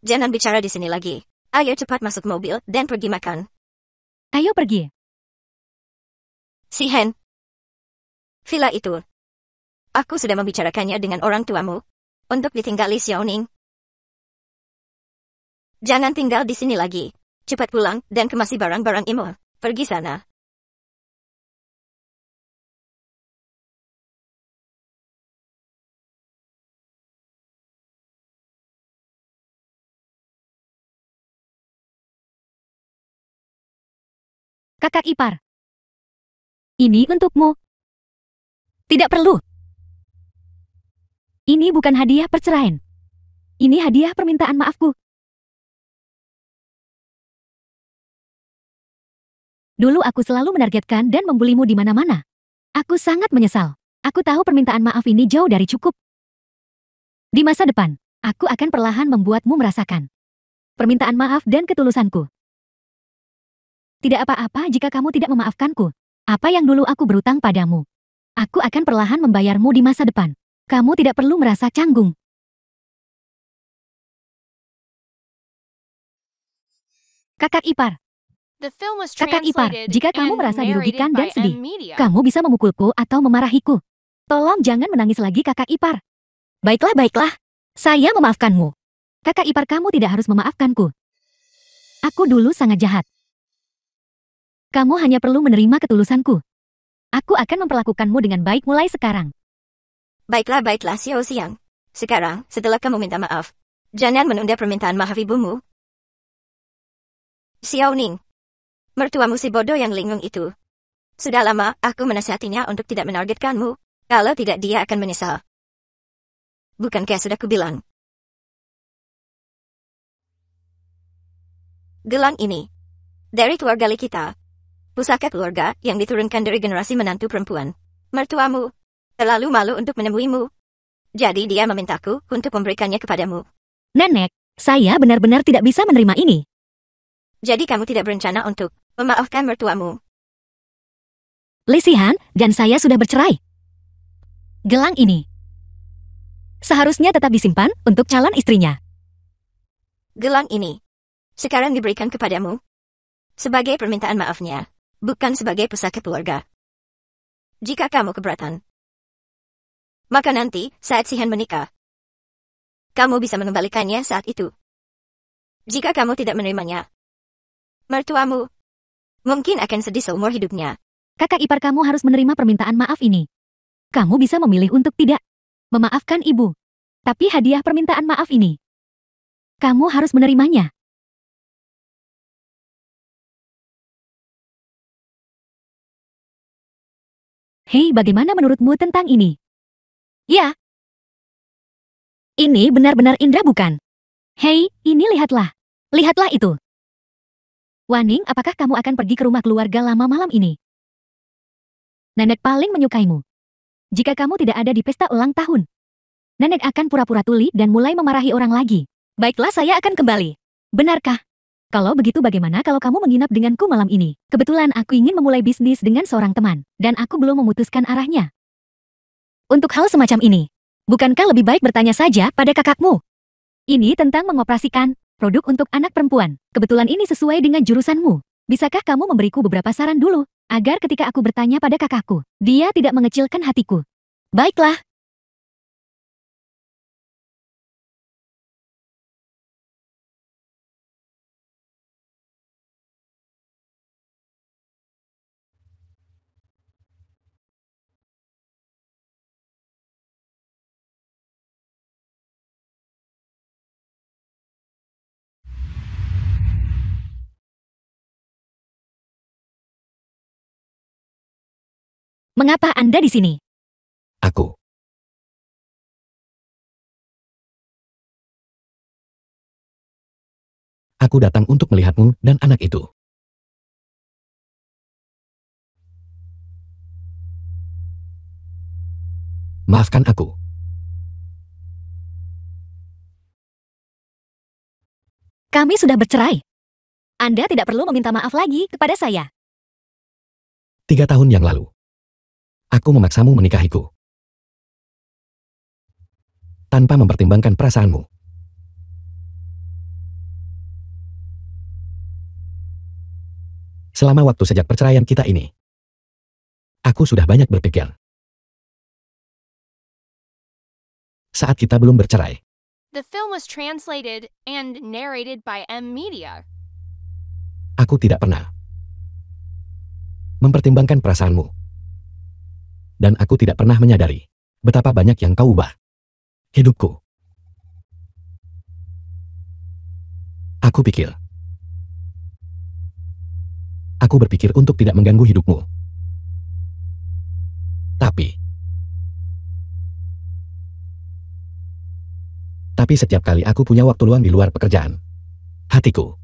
Jangan bicara di sini lagi. Ayo cepat masuk mobil dan pergi makan. Ayo pergi. Sihan. Villa itu. Aku sudah membicarakannya dengan orang tuamu. Untuk ditinggali Xiaoning. Jangan tinggal di sini lagi. Cepat pulang dan kemasi barang-barang imu. Pergi sana. Kakak ipar. Ini untukmu. Tidak perlu. Ini bukan hadiah perceraian. Ini hadiah permintaan maafku. Dulu aku selalu menargetkan dan membulimu di mana-mana. Aku sangat menyesal. Aku tahu permintaan maaf ini jauh dari cukup. Di masa depan, aku akan perlahan membuatmu merasakan permintaan maaf dan ketulusanku. Tidak apa-apa jika kamu tidak memaafkanku. Apa yang dulu aku berutang padamu, aku akan perlahan membayarmu di masa depan. Kamu tidak perlu merasa canggung. Kakak ipar. The film was Kakak ipar, translated jika kamu and merasa narrated dirugikan by dan sedih, M Media. kamu bisa memukulku atau memarahiku. Tolong jangan menangis lagi kakak ipar. Baiklah, baiklah. Saya memaafkanmu. Kakak ipar kamu tidak harus memaafkanku. Aku dulu sangat jahat. Kamu hanya perlu menerima ketulusanku. Aku akan memperlakukanmu dengan baik mulai sekarang. Baiklah, baiklah Xiao Xiang. Sekarang, setelah kamu minta maaf, jangan menunda permintaan maaf ibumu. Xiao Ning, mertuamu si bodoh yang linglung itu. Sudah lama aku menasihatinya untuk tidak menargetkanmu. Kalau tidak dia akan menyesal. Bukankah sudah kubilang? Gelang ini dari keluarga kita. Pusaka keluarga yang diturunkan dari generasi menantu perempuan. Mertuamu terlalu malu untuk menemuimu. Jadi dia memintaku untuk memberikannya kepadamu. Nenek, saya benar-benar tidak bisa menerima ini. Jadi kamu tidak berencana untuk memaafkan mertuamu? Li Xihan dan saya sudah bercerai. Gelang ini seharusnya tetap disimpan untuk calon istrinya. Gelang ini sekarang diberikan kepadamu sebagai permintaan maafnya, bukan sebagai pusaka keluarga. Jika kamu keberatan, maka nanti saat Xihan menikah, kamu bisa mengembalikannya saat itu. Jika kamu tidak menerimanya, mertuamu mungkin akan sedih seumur hidupnya. Kakak ipar kamu harus menerima permintaan maaf ini. Kamu bisa memilih untuk tidak memaafkan ibu. Tapi hadiah permintaan maaf ini, kamu harus menerimanya. Hei, bagaimana menurutmu tentang ini? Ya. Ini benar-benar indah bukan? Hei, ini lihatlah. Lihatlah itu. Waning, apakah kamu akan pergi ke rumah keluarga lama malam ini? Nenek paling menyukaimu. Jika kamu tidak ada di pesta ulang tahun, nenek akan pura-pura tuli dan mulai memarahi orang lagi. Baiklah, saya akan kembali. Benarkah? Kalau begitu bagaimana kalau kamu menginap denganku malam ini? Kebetulan aku ingin memulai bisnis dengan seorang teman, dan aku belum memutuskan arahnya. Untuk hal semacam ini, bukankah lebih baik bertanya saja pada kakakmu? Ini tentang mengoperasikan produk untuk anak perempuan. Kebetulan ini sesuai dengan jurusanmu. Bisakah kamu memberiku beberapa saran dulu, agar ketika aku bertanya pada kakakku, dia tidak mengecilkan hatiku? Baiklah. Mengapa Anda di sini? Aku. Aku datang untuk melihatmu dan anak itu. Maafkan aku. Kami sudah bercerai. Anda tidak perlu meminta maaf lagi kepada saya. 3 tahun yang lalu, aku memaksamu menikahiku. Tanpa mempertimbangkan perasaanmu. Selama waktu sejak perceraian kita ini, aku sudah banyak berpikir. Saat kita belum bercerai, The film was translated and narrated by M Media. aku tidak pernah mempertimbangkan perasaanmu. Dan aku tidak pernah menyadari betapa banyak yang kau ubah hidupku. Aku berpikir untuk tidak mengganggu hidupmu. Tapi setiap kali aku punya waktu luang di luar pekerjaan, hatiku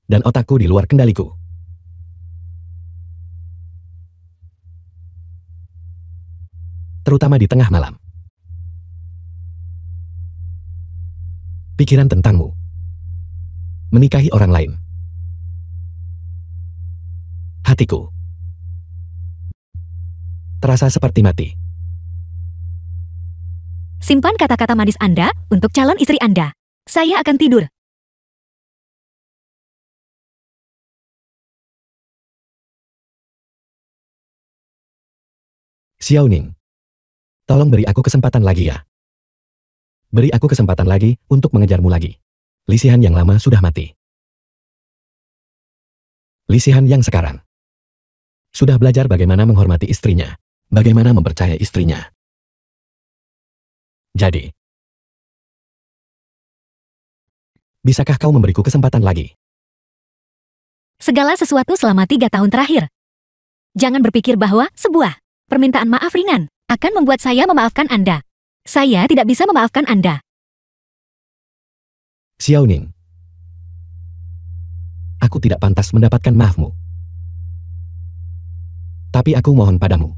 dan otakku di luar kendaliku. Terutama di tengah malam. Pikiran tentangmu. Menikahi orang lain. Hatiku terasa seperti mati. Simpan kata-kata manis Anda untuk calon istri Anda. Saya akan tidur. Xiao Ning, tolong beri aku kesempatan lagi ya. Beri aku kesempatan lagi untuk mengejarmu lagi. Li Xihan yang lama sudah mati. Li Xihan yang sekarang sudah belajar bagaimana menghormati istrinya, bagaimana mempercayai istrinya. Jadi, bisakah kau memberiku kesempatan lagi? Segala sesuatu selama 3 tahun terakhir. Jangan berpikir bahwa sebuah permintaan maaf ringan akan membuat saya memaafkan Anda. Saya tidak bisa memaafkan Anda. Xiao Ning, aku tidak pantas mendapatkan maafmu. Tapi aku mohon padamu.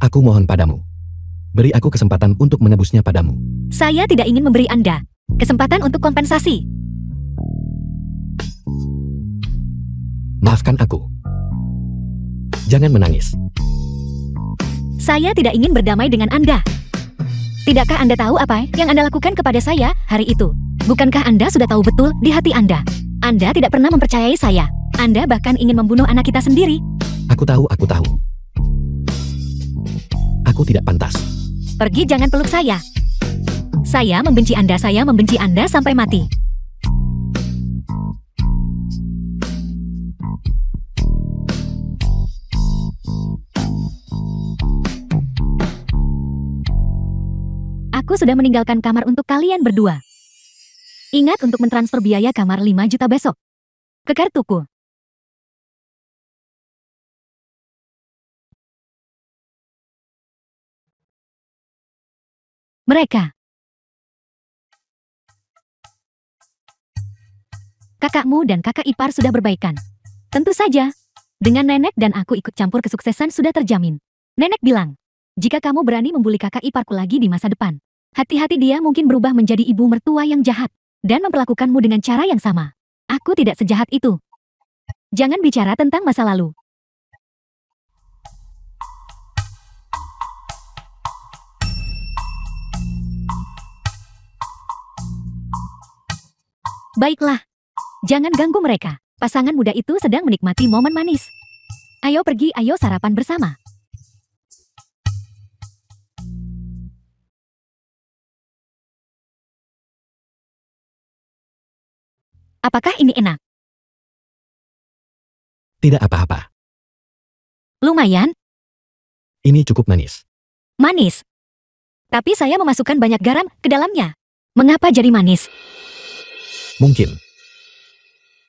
Aku mohon padamu. Beri aku kesempatan untuk menebusnya padamu. Saya tidak ingin memberi Anda kesempatan untuk kompensasi. Maafkan aku. Jangan menangis. Saya tidak ingin berdamai dengan Anda. Tidakkah Anda tahu apa yang Anda lakukan kepada saya hari itu? Bukankah Anda sudah tahu betul di hati Anda? Anda tidak pernah mempercayai saya. Anda bahkan ingin membunuh anak kita sendiri. Aku tahu, aku tahu. Aku tidak pantas. Pergi, jangan peluk saya. Saya membenci Anda sampai mati. Aku sudah meninggalkan kamar untuk kalian berdua. Ingat untuk mentransfer biaya kamar 5 juta besok ke kartuku. Mereka. Kakakmu dan kakak ipar sudah berbaikan. Tentu saja. Dengan nenek dan aku ikut campur kesuksesan sudah terjamin. Nenek bilang, jika kamu berani membuli kakak iparku lagi di masa depan, hati-hati dia mungkin berubah menjadi ibu mertua yang jahat dan memperlakukanmu dengan cara yang sama. Aku tidak sejahat itu. Jangan bicara tentang masa lalu. Baiklah. Jangan ganggu mereka. Pasangan muda itu sedang menikmati momen manis. Ayo pergi, ayo sarapan bersama. Apakah ini enak? Tidak apa-apa. Lumayan. Ini cukup manis. Manis. Tapi saya memasukkan banyak garam ke dalamnya. Mengapa jadi manis? Mungkin.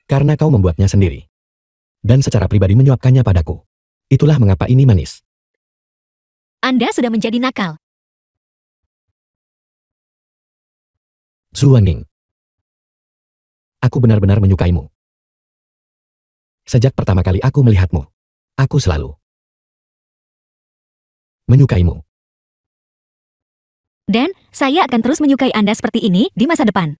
Karena kau membuatnya sendiri. Dan secara pribadi menyuapkannya padaku. Itulah mengapa ini manis. Anda sudah menjadi nakal. Zuaning. Aku benar-benar menyukaimu. Sejak pertama kali aku melihatmu, aku selalu menyukaimu. Dan saya akan terus menyukai Anda seperti ini di masa depan.